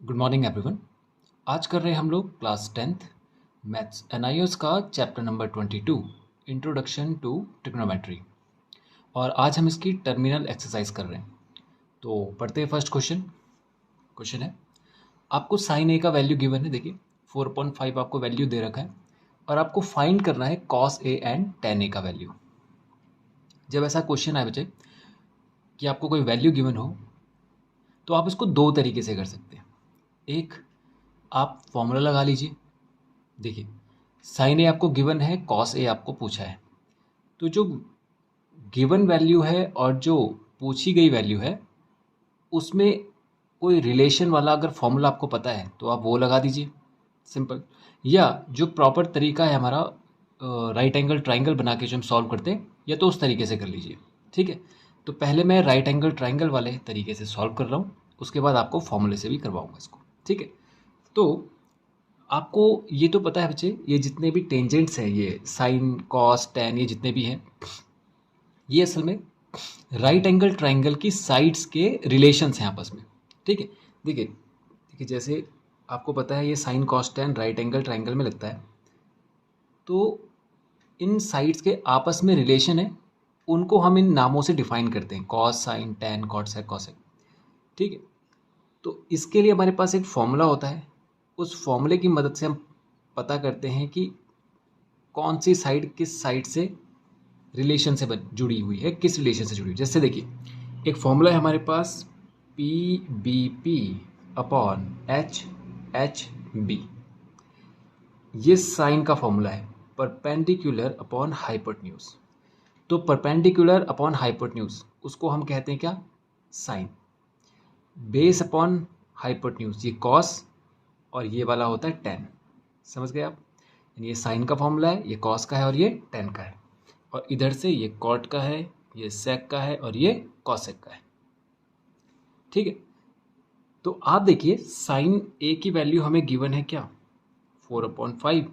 Good morning everyone. आज कर रहे हैं हम लोग क्लास 10th मैथ्स एनआईओस का chapter number 22 introduction to trigonometry. और आज हम इसकी टर्मिनल एक्सरसाइज कर रहे हैं। तो पढ़ते हैं फर्स्ट क्वेश्चन। क्वेश्चन है, आपको साइन ए का वैल्यू गिवन है। देखिए 4.5 आपको वैल्यू दे रखा है और आपको फाइंड करना है कॉस ए एंड टेन ए का वैल्यू। जब ऐसा क्वेश्चन आए बच्चे कि आपको कोई वैल्यू गिवन हो तो आप इसको दो तरीके से कर सकते हैं। एक, आप फॉर्मूला लगा लीजिए। देखिए साइन ए आपको गिवन है, कॉस ए आपको पूछा है, तो जो गिवन वैल्यू है और जो पूछी गई वैल्यू है उसमें कोई रिलेशन वाला अगर फॉर्मूला आपको पता है तो आप वो लगा दीजिए, सिंपल। या जो प्रॉपर तरीका है हमारा राइट एंगल ट्राइंगल बना के जो हम सॉल्व करते हैं, या तो उस तरीके से कर लीजिए। ठीक है, तो पहले मैं राइट एंगल ट्राइंगल वाले तरीके से सॉल्व कर रहा हूँ, उसके बाद आपको फॉर्मूले से भी करवाऊँगा इसको। ठीक है, तो आपको ये तो पता है बच्चे, ये जितने भी टेंजेंट्स हैं, ये साइन कॉस टेन, ये जितने भी हैं, ये असल में राइट एंगल ट्राइंगल की साइड्स के रिलेशंस हैं आपस में। ठीक है, देखिए देखिए जैसे आपको पता है ये sign cos ten right angle triangle में लगता है, तो इन साइड्स के आपस में रिलेशन है, उनको हम इन नामों से डिफाइन करते हैं, cos sine tan cot sec cosec. ठीक है, तो इसके लिए हमारे पास एक फॉर्मूला होता है, उस फॉर्मूले की मदद से हम पता करते हैं कि कौन सी साइड किस साइड से रिलेशन से जुड़ी हुई है, किस रिलेशन से जुड़ी हुई है। जैसे देखिए एक फॉर्मूला है हमारे पास, P B P upon H H B. ये साइन का फॉर्मूला है, परपेंडिकुलर अपॉन हाइपोटेन्यूज। तो परपेंडिकुलर अपॉन हाइपोटेन्यूज उसको हम कहते हैं क्या, साइन। बेस अपॉन हाइपोटेन्यूज ये कॉस, और ये वाला होता है टेन। समझ गए आप? ये साइन का फॉर्मूला है, ये कॉस का है और ये टेन का है, और इधर से ये कॉट का है, ये सेक का है और ये कॉसेक का है। ठीक है, तो आप देखिए साइन ए की वैल्यू हमें गिवन है क्या, 4/5,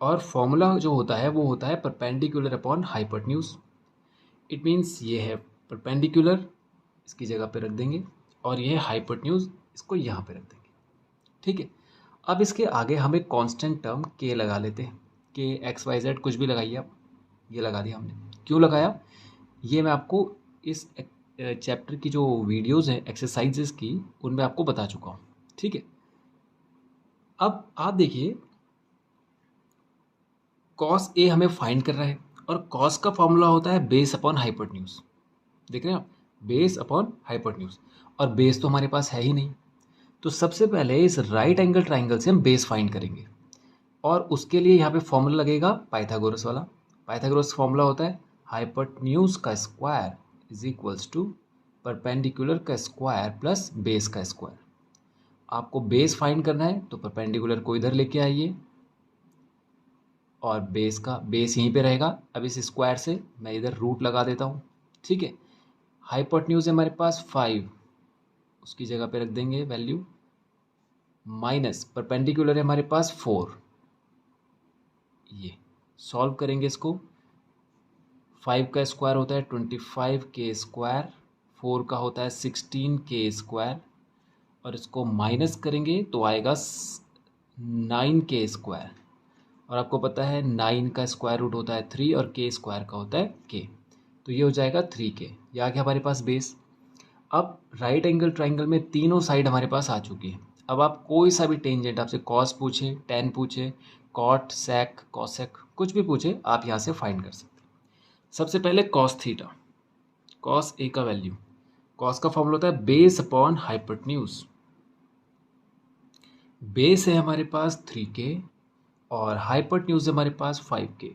और फॉर्मूला जो होता है वो होता है perpendicular upon hypotenuse. It means ये है परपेंडिकुलर, इसकी जगह पे रख देंगे, और ये है हाइपोटेन्यूज, इसको यहाँ पे रख देंगे। ठीक है, अब इसके आगे हम एक कांस्टेंट टर्म के लगा लेते हैं, के एक्स वाई जेड कुछ भी लगाइए आप, ये लगा दिया हमने। क्यों लगाया, ये मैं आपको इस चैप्टर की जो वीडियोस हैं एक्सरसाइजेस की, उनमें आपको बता चुका हूँ। ठीक है, अब आप देखिए कॉस ए हमें फाइंड कर रहा है, और कॉस का फॉर्मूला होता है बेस अपॉन हाइपोटेन्यूज। देख रहे हैं आप, बेस अपॉन हाइपोटेन्यूज, और बेस तो हमारे पास है ही नहीं। तो सबसे पहले इस राइट एंगल ट्राइंगल से हम बेस फाइंड करेंगे, और उसके लिए यहाँ पे फॉर्मूला लगेगा पाइथागोरस वाला। पाइथागोरस फॉर्मूला होता है हाइपोटेन्यूज का square is equals to perpendicular का स्क्वायर प्लस बेस का स्क्वायर। आपको बेस फाइंड करना है तो परपेंडिकुलर को इधर लेके आइए, और बेस का बेस यहीं पे रहेगा। अब इस स्क्वायर से मैं इधर रूट लगा देता हूँ। ठीक है, हाइपोटेन्यूज है हमारे पास 5, उसकी जगह पे रख देंगे वैल्यू, माइनस परपेंडिकुलर है हमारे पास 4। ये सॉल्व करेंगे इसको, 5 का स्क्वायर होता है 25 के स्क्वायर, 4 का होता है 16 के स्क्वायर, और इसको माइनस करेंगे तो आएगा 9 के स्क्वायर, और आपको पता है 9 का स्क्वायर रूट होता है 3 और के स्क्वायर का होता है के, तो ये हो जाएगा 3k। ये आ गया हमारे पास बेस। अब राइट एंगल ट्राइंगल में तीनों साइड हमारे पास आ चुकी है। अब आप कोई सा भी टेंजेंट, आपसे कॉस पूछे, टेन पूछे, कॉट सेक कॉसेक कुछ भी पूछे, आप यहाँ से फाइंड कर सकते हैं। सबसे पहले कॉस थीटा, कॉस ए का वैल्यू, कॉस का फॉर्मूला होता है बेस अपॉन हाइपोटेन्यूज। बेस है हमारे पास 3k और हाइपोटेन्यूज है हमारे पास 5k।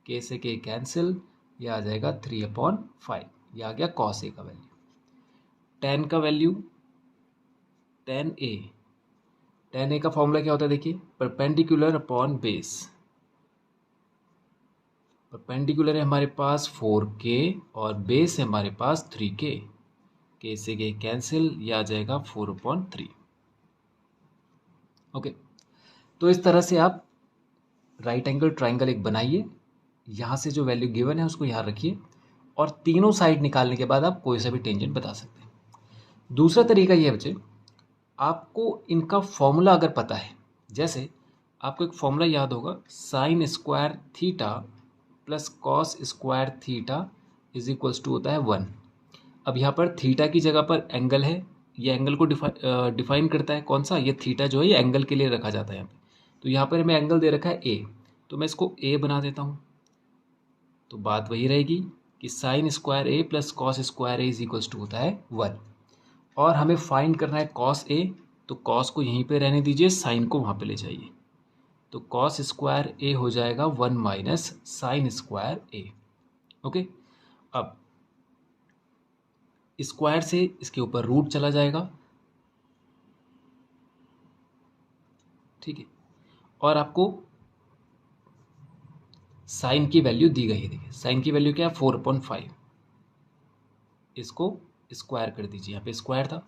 के से के कैंसिल, ये आ जाएगा 3/5। ये आ गया कॉस ए का वैल्यू। टेन का वैल्यू, टेन ए का फॉर्मूला क्या होता है, देखिए परपेंडिकुलर अपॉन बेस। परपेंडिकुलर है हमारे पास 4k और बेस है हमारे पास 3k। के से के कैंसिल, ये आ जाएगा 4/3। ओके, तो इस तरह से आप राइट एंगल ट्राइंगल एक बनाइए, यहाँ से जो वैल्यू गिवन है उसको यहाँ रखिए, और तीनों साइड निकालने के बाद आप कोई सा भी टेंजेंट बता सकते हैं। दूसरा तरीका ये है बच्चे, आपको इनका फॉर्मूला अगर पता है, जैसे आपको एक फॉर्मूला याद होगा, sine square theta plus cos square theta is equals to होता है 1। अब यहाँ पर थीटा की जगह पर एंगल है, ये एंगल को डिफाइन करता है कौन सा, ये थीटा जो है ये एंगल के लिए रखा जाता है यहाँ पे। तो यहाँ पर हमें एंगल दे रखा है ए, तो मैं इसको ए बना देता हूँ। तो बात वही रहेगी कि sine square A plus cos square A is equals to होता है 1। और हमें फाइंड करना है कॉस ए, तो कॉस को यहीं पे रहने दीजिए, साइन को वहाँ पे ले जाइए। तो कॉस स्क्वायर ए हो जाएगा 1 माइनस साइन स्क्वायर ए। ओके, अब स्क्वायर से इसके ऊपर रूट चला जाएगा, ठीक है। और आपको साइन की वैल्यू दी गई है, देखिए साइन की वैल्यू क्या है 4/5। इसको स्क्वायर कर दीजिए, यहाँ पे स्क्वायर था,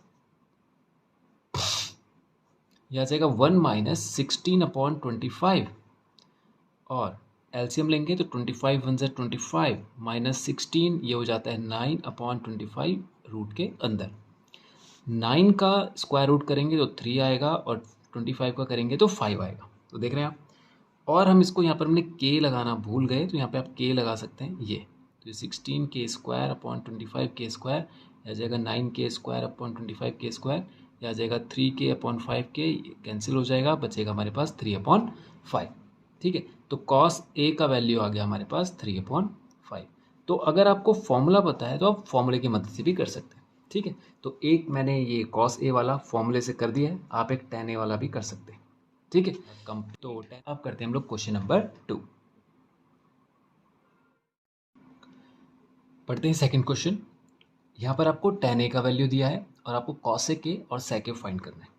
यह आ जाएगा 1 माइनस 16/25। और एलसीएम लेंगे तो 25 1 × 25 माइनस 16, ये हो जाता है 9/25 रूट के अंदर। 9 का स्क्वायर रूट करेंगे तो 3 आएगा, और 25 का करेंगे तो 5 आएगा। तो देख रहे हैं आप। और हम इसको यहाँ पर हमने के लगाना भूल गए, तो यहाँ पे आप के लगा सकते हैं ये। तो ये 16k² / 25k², आ जाएगा 9k² / 25k², आ जाएगा 3k/5k, कैंसिल हो जाएगा, बचेगा हमारे पास 3/5। ठीक है, तो कॉस ए का वैल्यू आ गया हमारे पास 3/5। तो अगर आपको फॉर्मूला पता है तो आप फॉर्मूले की मदद से भी कर सकते हैं। ठीक है, तो एक मैंने ये कॉस ए वाला फॉर्मूले से कर दिया है, आप एक tan a वाला भी कर सकते हैं। ठीक है, तो अब करते हैं हम लोग क्वेश्चन नंबर 2। पढ़ते हैं सेकंड क्वेश्चन। यहाँ पर आपको tan a का वैल्यू दिया है और आपको cosec a और sec a फाइंड करना है।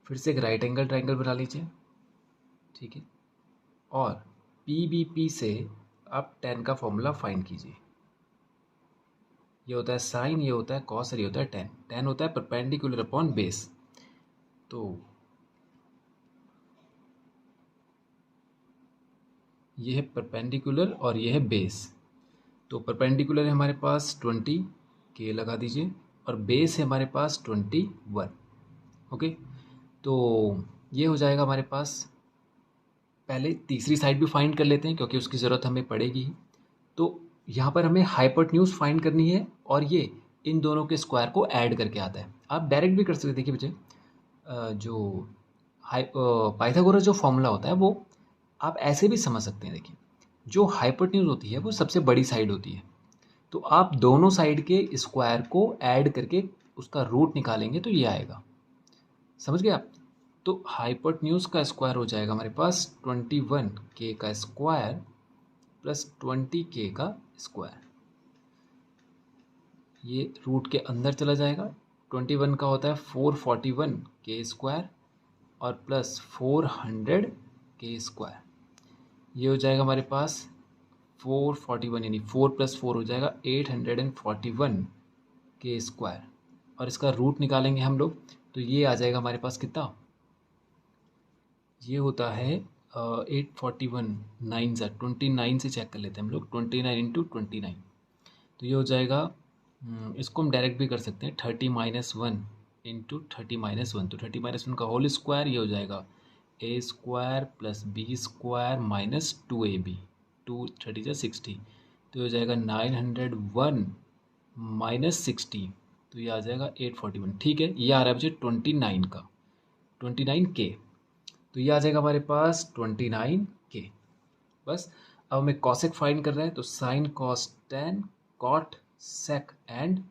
फिर से एक राइट एंगल ट्राइंगल बना लीजिए, ठीक है। और PBP से आप tan का फॉर्मूला फाइंड कीजिए। ये होता है साइन, ये होता है कॉस और ये होता है tan। tan होता है परपेंडिकुलर अपॉन बेस। तो ये है परपेंडिकुलर और ये है बेस। तो परपेंडिकुलर है हमारे पास 20, के लगा दीजिए, और बेस है हमारे पास 21। ओके, तो ये हो जाएगा हमारे पास। पहले तीसरी साइड भी फाइंड कर लेते हैं क्योंकि उसकी ज़रूरत हमें पड़ेगी। तो यहाँ पर हमें हाइपोटेन्यूज फाइंड करनी है, और ये इन दोनों के स्क्वायर को ऐड करके आता है। आप डायरेक्ट भी कर सकते हैं। देखिए बच्चे, जो पाइथागोरस जो फॉर्मूला होता है वो आप ऐसे भी समझ सकते हैं। देखिए, जो हाइपोटेन्यूज होती है वो सबसे बड़ी साइड होती है, तो आप दोनों साइड के स्क्वायर को ऐड करके उसका रूट निकालेंगे तो ये आएगा। समझ गए आप। तो हाइपोटेन्यूज का स्क्वायर हो जाएगा हमारे पास 21k का स्क्वायर प्लस 20k का स्क्वायर। ये रूट के अंदर चला जाएगा। 21 का होता है 441k² और प्लस 400k²। ये हो जाएगा हमारे पास 441, यानी 4 + 4 हो जाएगा 841k²। और इसका रूट निकालेंगे हम लोग तो ये आ जाएगा हमारे पास कितना, ये होता है 841, 9 ज़ा 29 से चेक कर लेते हैं हम लोग, 29 × 29। तो ये हो जाएगा, इसको हम डायरेक्ट भी कर सकते हैं, 30 - 1 × 30 - 1, तो 30 - 1 का होल स्क्वायर, ये हो जाएगा a² + b² - 2ab, 2 30 × 60, तो ये हो जाएगा 901 - 60, तो ये आ जाएगा 841। ठीक है, ये आ रहा है बच्चे 29 का, 29k, तो ये आ जाएगा हमारे पास 29k। बस अब हमें कॉसेक फाइंड कर रहे हैं, तो sine cos tan cot sec and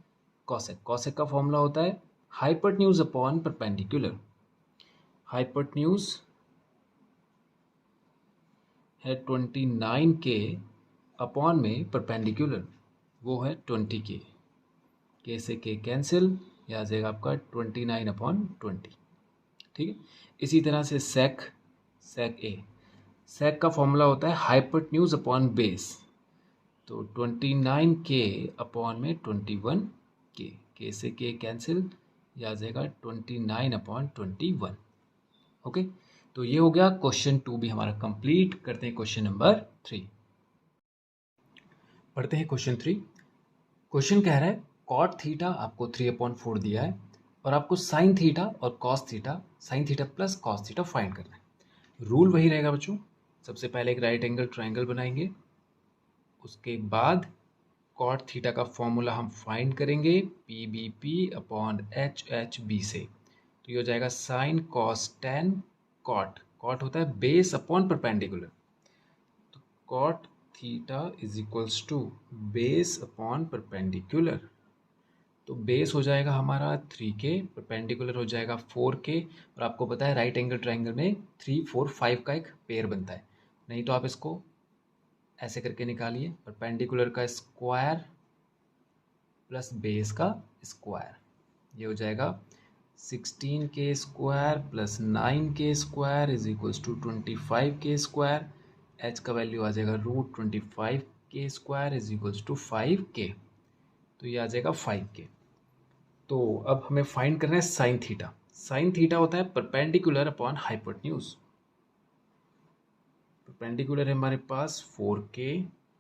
cosec. Cosec का फॉर्मूला होता है हाइपोटेन्यूज अपॉन परपेंडिकुलर। हाइपोटेन्यूज है 29k अपॉन में परपेंडिकुलर वो है 20k। के से के कैंसिल, ये आ जाएगा आपका 29/20। ठीक है, इसी तरह से सेक ए, सेक का फॉर्मूला होता है हाइपोटेन्यूज अपॉन बेस। तो 29k अपॉन में 21k, के से के कैंसिल, ये आ जाएगा 29/21। ओके, तो ये हो गया क्वेश्चन 2 भी हमारा कंप्लीट। करते हैं क्वेश्चन नंबर 3। पढ़ते हैं क्वेश्चन 3। क्वेश्चन कह रहा है कॉट थीटा आपको 3/4 दिया है और आपको साइन थीटा और cos theta, sine theta plus cos theta find करना है। रूल वही रहेगा बच्चों, सबसे पहले एक राइट एंगल ट्राइंगल बनाएंगे, उसके बाद कॉट थीटा का फॉर्मूला हम फाइंड करेंगे P B P upon H H B से। तो ये हो जाएगा sine cos tan cot, cot होता है बेस अपॉन परपेंडिकुलर, तो cot theta is equals to base upon perpendicular. तो बेस हो जाएगा हमारा 3k, परपेंडिकुलर हो जाएगा 4k, और आपको पता है राइट एंगल ट्राइंगल में 3 4 5 का एक पेयर बनता है। नहीं तो आप इसको ऐसे करके निकालिए, परपेंडिकुलर का स्क्वायर प्लस बेस का स्क्वायर, ये हो जाएगा 16k square plus 9k square is equals to 25k square. h का वैल्यू आ जाएगा √25k square is equals to 5k, तो ये आ जाएगा 5k। तो अब हमें फाइंड करना है साइन थीटा। साइन थीटा होता है परपेंडिकुलर अपॉन हाइपोटेन्यूज। परपेंडिकुलर है हमारे पास 4k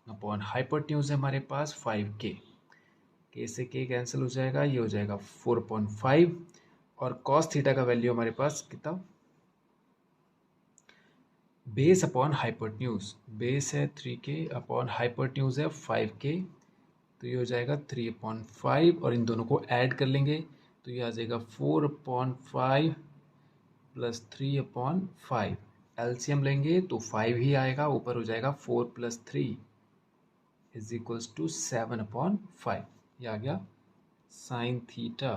अपॉन हाइपोटेन्यूज है हमारे पास 5k, k से k कैंसिल हो जाएगा, ये हो जाएगा 4.5, और कॉस थीटा का वैल्यू हमारे पास कितना, बेस अपॉन हाइपोटेन्यूज, बेस है 3k अपॉन हाइपोटेन्यूज है 5k, तो ये हो जाएगा 3/5, और इन दोनों को ऐड कर लेंगे तो ये आ जाएगा 4/5 प्लस 3/5, एलसीएम लेंगे तो 5 ही आएगा, ऊपर हो जाएगा 4 + 3 इज इक्वल्स टू 7/5। ये आ गया sine theta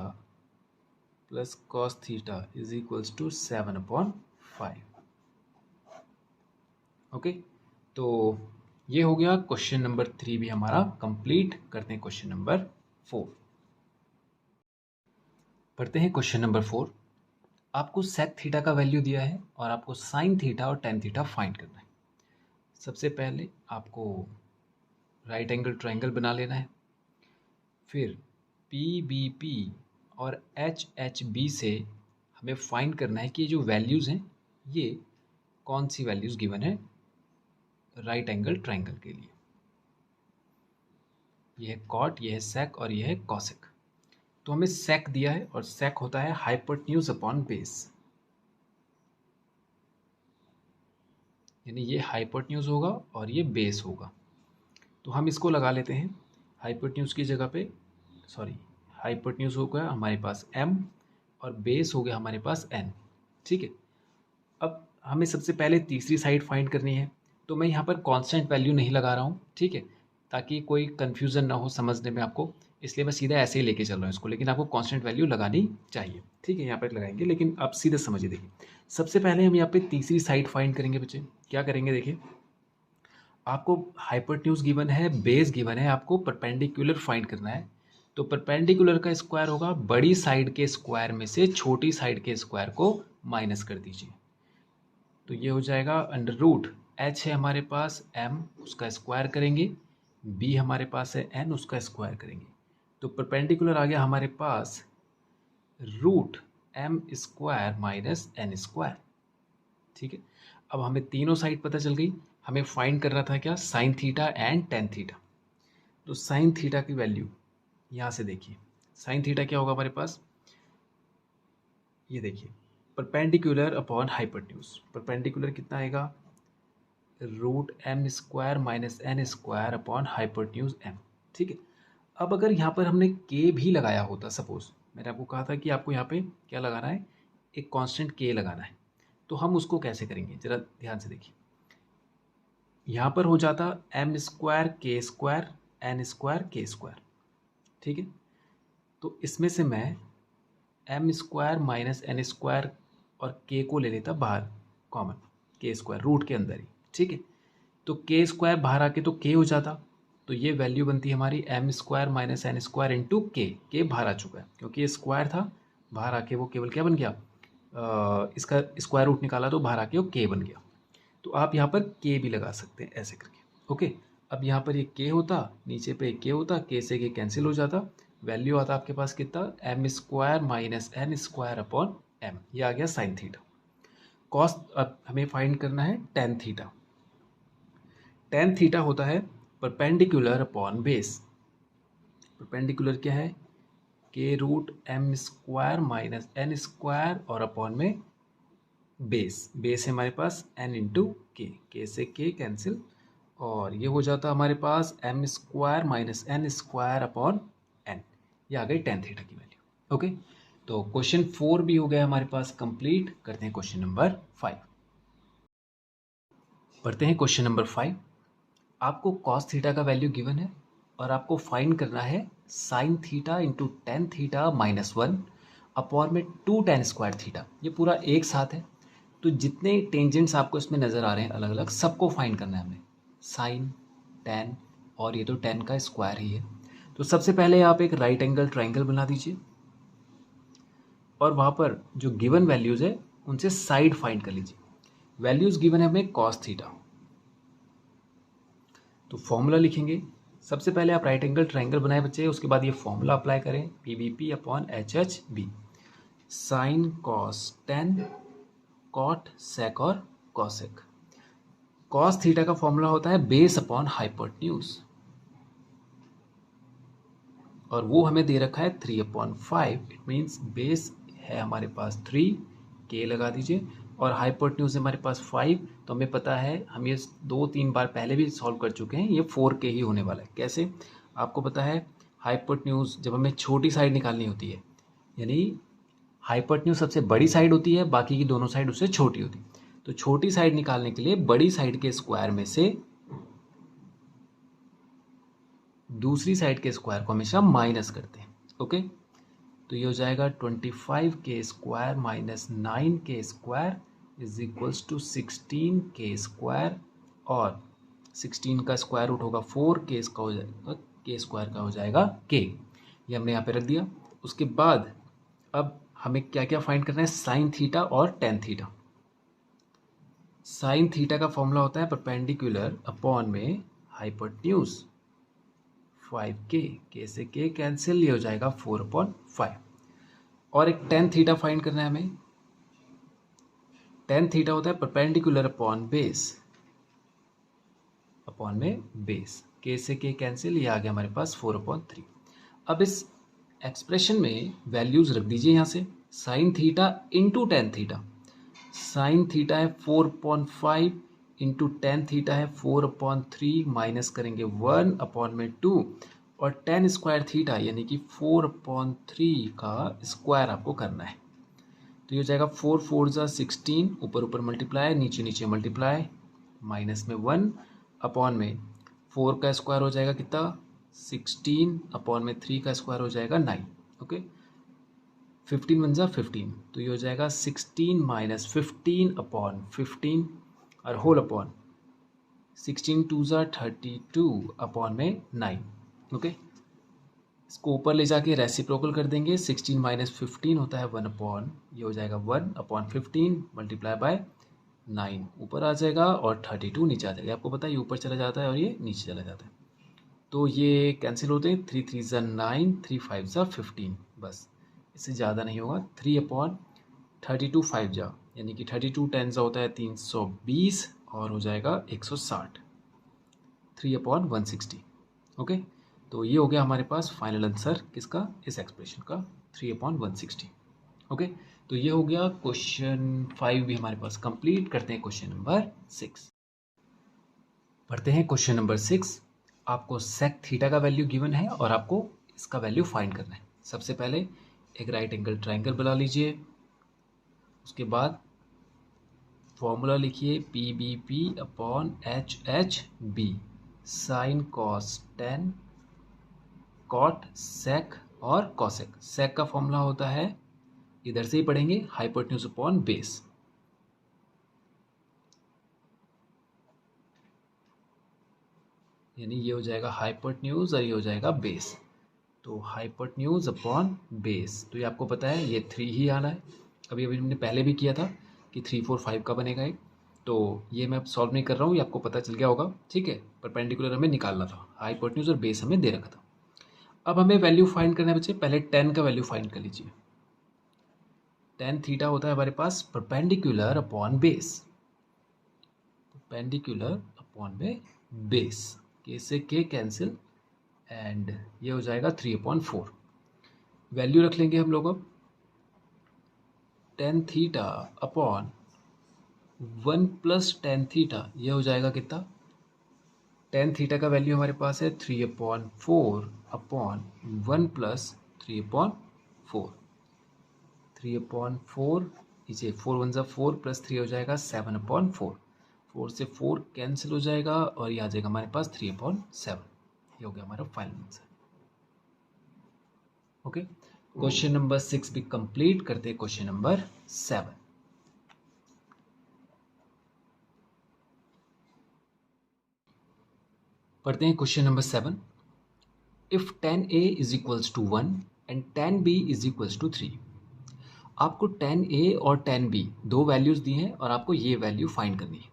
plus cos theta is equals to 7/5। Okay, तो ये हो गया क्वेश्चन नंबर 3 भी हमारा कंप्लीट। करते हैं क्वेश्चन नंबर 4। पढ़ते हैं क्वेश्चन नंबर 4। आपको सेक थीटा का वैल्यू दिया है और आपको साइन थीटा और टेन थीटा फाइंड करना है। सबसे पहले आपको राइट एंगल ट्राइंगल बना लेना है, फिर पी बी पी और एच एच बी से हमें फाइंड करना है कि जो वैल्यूज़ हैं ये कौन सी वैल्यूज़ गिवन है राइट एंगल ट्राइंगल के लिए। ये है कॉट, ये है सेक और ये है कॉसेक। तो हमें सेक दिया है और सेक होता है हाइपोटेन्यूज अपॉन बेस, यानी ये हाइपोटेन्यूज होगा और ये बेस होगा। तो हम इसको लगा लेते हैं हाइपोटेन्यूज की जगह पे, सॉरी हाइपोटेन्यूज हो गया हमारे पास m और बेस हो गया हमारे पास n। ठीक है, अब हमें सबसे पहले तीसरी साइड फाइंड करनी है, तो मैं यहाँ पर कांस्टेंट वैल्यू नहीं लगा रहा हूँ, ठीक है, ताकि कोई कन्फ्यूज़न ना हो समझने में आपको, इसलिए मैं सीधा ऐसे ही लेके चल रहा हूँ इसको, लेकिन आपको कांस्टेंट वैल्यू लगानी चाहिए। ठीक है, यहाँ पर लगाएंगे, लेकिन आप सीधे समझिए। देखिए सबसे पहले हम यहाँ पे तीसरी साइड फाइंड करेंगे बच्चे। क्या करेंगे, देखिए आपको हाइपोटेन्यूज गिवन है, बेस गिवन है, आपको परपेंडिकुलर फाइंड करना है। तो परपेंडिकुलर का स्क्वायर होगा बड़ी साइड के स्क्वायर में से छोटी साइड के स्क्वायर को माइनस कर दीजिए, तो ये हो जाएगा अंडर रूट एच है हमारे पास m, उसका स्क्वायर करेंगे, b हमारे पास है n, उसका स्क्वायर करेंगे, तो परपेंडिकुलर आ गया हमारे पास root m square minus n square. ठीक है, अब हमें तीनों साइड पता चल गई। हमें फाइंड करना था क्या, sine theta and tan theta. तो साइन थीटा की वैल्यू यहाँ से देखिए, साइन थीटा क्या होगा हमारे पास, ये देखिए परपेंडिकुलर अपॉन हाइपोटेन्यूज, परपेंडिकुलर कितना आएगा, √m² minus n square upon hypotenuse m। ठीक है, अब अगर यहाँ पर हमने k भी लगाया होता, सपोज मैंने आपको कहा था कि आपको यहाँ पे क्या लगाना है, एक कांस्टेंट k लगाना है, तो हम उसको कैसे करेंगे जरा ध्यान से देखिए। यहाँ पर हो जाता m² k² n² k²। ठीक है, तो इसमें से मैं m² माइनस n² और k को ले लेता बाहर कॉमन, k² रूट के अंदर ही। ठीक है, तो k² बाहर आके तो k हो जाता, तो ये वैल्यू बनती है हमारी m² minus n² into k बाहर आ चुका है क्योंकि ये स्क्वायर था, बाहर आके वो केवल क्या बन गया, इसका स्क्वायर रूट निकाला तो बाहर आके वो k बन गया। तो आप यहाँ पर k भी लगा सकते हैं ऐसे करके। ओके, अब यहाँ पर ये k होता, नीचे पे k होता, k से k कैंसिल हो जाता, वैल्यू आता आपके पास कितना, m² minus n² upon m, ये आ गया साइन थीटा। कॉस अब हमें फाइंड करना है टेन थीटा। टेन थीटा होता है परपेंडिकुलर अपॉन बेस। परपेंडिकुलर क्या है, के root M square minus N square और अपॉन में बेस है हमारे पास n इंटू के से के कैंसिल और ये हो जाता हमारे पास M square minus N square upon N, ये आ गई टेन थीटा की वैल्यू। ओके, तो क्वेश्चन 4 भी हो गया हमारे पास कंप्लीट। करते हैं क्वेश्चन नंबर 5। पढ़ते हैं क्वेश्चन नंबर 5। आपको कॉस थीटा का वैल्यू गिवन है और आपको फाइंड करना है sign theta into tan theta minus 1 upon में 2 टेन स्क्वायर थीटा। ये पूरा एक साथ है, तो जितने टेंजेंट्स आपको इसमें नज़र आ रहे हैं अलग अलग, सबको फाइंड करना है हमें। साइन, टेन और ये तो टेन का स्क्वायर ही है। तो सबसे पहले आप एक राइट एंगल ट्राइंगल बना दीजिए और वहाँ पर जो गिवन वैल्यूज़ है उनसे साइड फाइंड कर लीजिए। वैल्यूज़ गिवन है हमें कॉस थीटा, तो फॉर्मूला लिखेंगे। सबसे पहले आप राइट एंगल ट्राइंगल बनाए बच्चे, उसके बाद ये फॉर्मूला अप्लाई करें, P B P upon H H B. Sine cos tan cot sec और कॉसेक। कॉस थीटा का फॉर्मूला होता है बेस अपॉन हाइपोटेन्यूज और वो हमें दे रखा है 3/5। इट मीन्स बेस है हमारे पास 3, के लगा दीजिए और हाइपोटेन्यूज हमारे पास 5। तो हमें पता है, हम ये 2-3 बार पहले भी सॉल्व कर चुके हैं, ये 4 के ही होने वाला है। कैसे? आपको पता है हाइपोटेन्यूज जब हमें छोटी साइड निकालनी होती है, यानी हाइपोटेन्यूज सबसे बड़ी साइड होती है, बाकी की दोनों साइड उससे छोटी होती है। तो छोटी साइड निकालने के लिए बड़ी साइड के स्क्वायर में से दूसरी साइड के स्क्वायर को हमेशा माइनस करते हैं। ओके, तो ये हो जाएगा 25 के स्क्वायर माइनस 9 के स्क्वायर इज इक्वल्स टू 16 के स्क्वायर और 16 का स्क्वायर रूट होगा 4, के इसका हो जाएगा के स्क्वायर का हो जाएगा के। ये हमने यहाँ पे रख दिया। उसके बाद अब हमें क्या क्या फाइंड करना है, साइन थीटा और टेन थीटा। साइन थीटा का फॉर्मूला होता है परपेंडिकुलर अपॉन में हाइपोटेन्यूज 5k, के से के कैंसिल, ये हो जाएगा 4/5। और एक टेन थीटा फाइंड करना है हमें। टेन थीटा होता है परपेंडिकुलर अपॉन बेस अपॉन में बेस, के से के कैंसिल, ये आ गया हमारे पास 4/3। अब इस एक्सप्रेशन में वैल्यूज रख दीजिए यहाँ से। Sine theta into tan theta, sine theta है 4/5 इंटू टेन थीटा है 4/3, माइनस करेंगे 1/2 और टेन स्क्वायर थीटा यानी कि 4/3 का स्क्वायर आपको करना है। तो ये हो जाएगा 4 4 जा 16, ऊपर ऊपर मल्टीप्लाई, नीचे नीचे मल्टीप्लाई, माइनस में 1 अपॉन में 4 का स्क्वायर हो जाएगा कितना 16 अपॉन में 3 का स्क्वायर हो जाएगा 9। ओके, 15 1 जा 15, तो ये हो जाएगा 16 माइनस 15/15 और होल अपॉन 16 2 जा 32 अपॉन में 9। ओके, इसको ऊपर ले जाके रेसिप्रोकल कर देंगे। 16 माइनस 15 होता है 1 अपॉन, ये हो जाएगा 1/15 मल्टीप्लाई बाय 9 ऊपर आ जाएगा और 32 नीचे आ जाएगा। आपको पता है ये ऊपर चला जाता है और ये नीचे चला जाता है, तो ये कैंसिल होते हैं। 3 3 जा 9, 3 5 जा 15, बस इससे ज़्यादा नहीं होगा। 3/32 5 जा, यानी कि 32 10 जा होता है 320 और हो जाएगा 160, 3/160। ओके, तो ये हो गया हमारे पास फाइनल आंसर किसका, इस एक्सप्रेशन का, 3/160। ओके, तो ये हो गया क्वेश्चन 5 भी हमारे पास कंप्लीट। करते हैं क्वेश्चन नंबर 6। पढ़ते हैं क्वेश्चन नंबर 6। आपको सेक थीटा का वैल्यू गिवन है और आपको इसका वैल्यू फाइंड करना है। सबसे पहले एक राइट एंगल ट्राइंगल बना लीजिए, उसके बाद फॉर्मूला लिखिए P B P upon H H B, sine cos tan cot sec और कॉसेक। सेक का फॉर्मूला होता है, इधर से ही पढ़ेंगे, हाइपोटेन्यूज अपॉन बेस। यानी ये हो जाएगा हाइपोटेन्यूज और ये हो जाएगा बेस। तो हाइपोटेन्यूज अपॉन बेस, तो ये आपको पता है ये 3 ही आना है। अभी अभी हमने पहले भी किया था कि 3 4 5 का बनेगा एक, तो ये मैं अब सॉल्व नहीं कर रहा हूँ, ये आपको पता चल गया होगा। ठीक है, परपेंडिकुलर हमें निकालना था, हाइपोटेन्यूज और बेस हमें दे रखा था। अब हमें वैल्यू फाइंड करना है बच्चे। पहले 10 का वैल्यू फाइंड कर लीजिए। टेन थीटा होता है हमारे पास perpendicular upon base, perpendicular upon में बेस, के से के कैंसिल एंड ये हो जाएगा 3/4। वैल्यू रख लेंगे हम लोग अब ten theta upon 1 plus tan theta, ये हो जाएगा कितना, टेन थीटा का वैल्यू हमारे पास है 3/4 अपॉन 1 प्लस 3/4, 3/4 नीचे 4 1 ज़ा 4 प्लस 3 हो जाएगा 7/4, 4 से 4 कैंसिल हो जाएगा और ये आ जाएगा हमारे पास 3/7। ये हो गया हमारा final answer. Okay, question number 6 भी कंप्लीट करते हैं क्वेश्चन नंबर 7। पढ़ते हैं question number 7। If 10a is equals to 1 and 10b is equals to 3। आपको 10a और 10b दो वैल्यूज दी हैं और आपको ये वैल्यू फाइंड करनी है।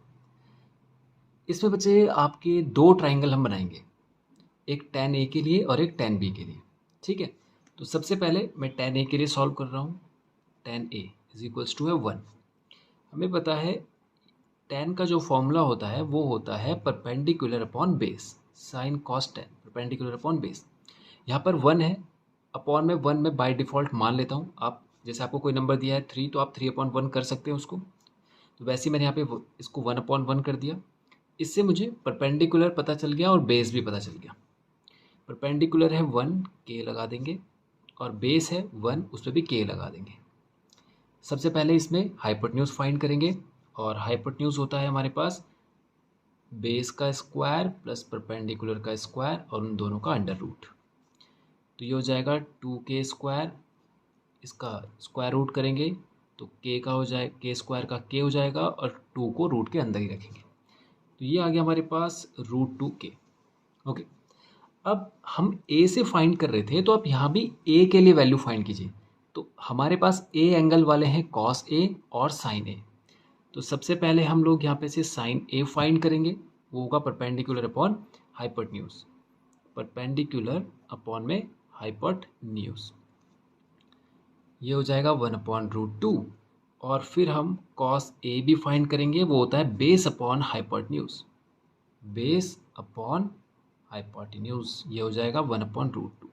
इसमें बच्चे आपके दो ट्राइंगल हम बनाएंगे, एक 10a के लिए और एक 10b के लिए। ठीक है, तो सबसे पहले मैं 10a के लिए सॉल्व कर रहा हूँ। 10a इज इक्वल्स टू है 1। हमें पता है 10 का जो फॉर्मूला होता है वो होता है perpendicular upon base, sine cos 10 perpendicular upon base. यहाँ पर 1 है, अपॉन में 1 में बाय डिफ़ॉल्ट मान लेता हूँ। आप जैसे आपको कोई नंबर दिया है 3 तो आप 3/1 कर सकते हैं उसको, तो वैसे ही मैंने यहाँ पे इसको 1/1 कर दिया। इससे मुझे परपेंडिकुलर पता चल गया और बेस भी पता चल गया। परपेंडिकुलर है 1, के लगा देंगे, और बेस है 1, उस पर भी के लगा देंगे। सबसे पहले इसमें हाइपोटेन्यूज फाइंड करेंगे, और हाइपोटेन्यूज होता है हमारे पास बेस का स्क्वायर प्लस परपेंडिकुलर का स्क्वायर और उन दोनों का अंडर रूट। तो ये हो जाएगा 2k स्क्वायर, इसका स्क्वायर रूट करेंगे तो k का हो जाए, k स्क्वायर का k हो जाएगा और 2 को रूट के अंदर ही रखेंगे, तो ये आ गया हमारे पास √2k। ओके, अब हम a से फाइंड कर रहे थे तो आप यहाँ भी a के लिए वैल्यू फाइंड कीजिए। तो हमारे पास a एंगल वाले हैं cos a और sin a। तो सबसे पहले हम लोग यहाँ पे से sin a फाइंड करेंगे, वो होगा perpendicular upon hypotenuse, perpendicular upon में हाइपोटेन्यूज, ये हो जाएगा 1/√2। और फिर हम cos a भी फाइंड करेंगे, वो होता है base upon hypotenuse, base upon hypotenuse, ये हो जाएगा 1/√2।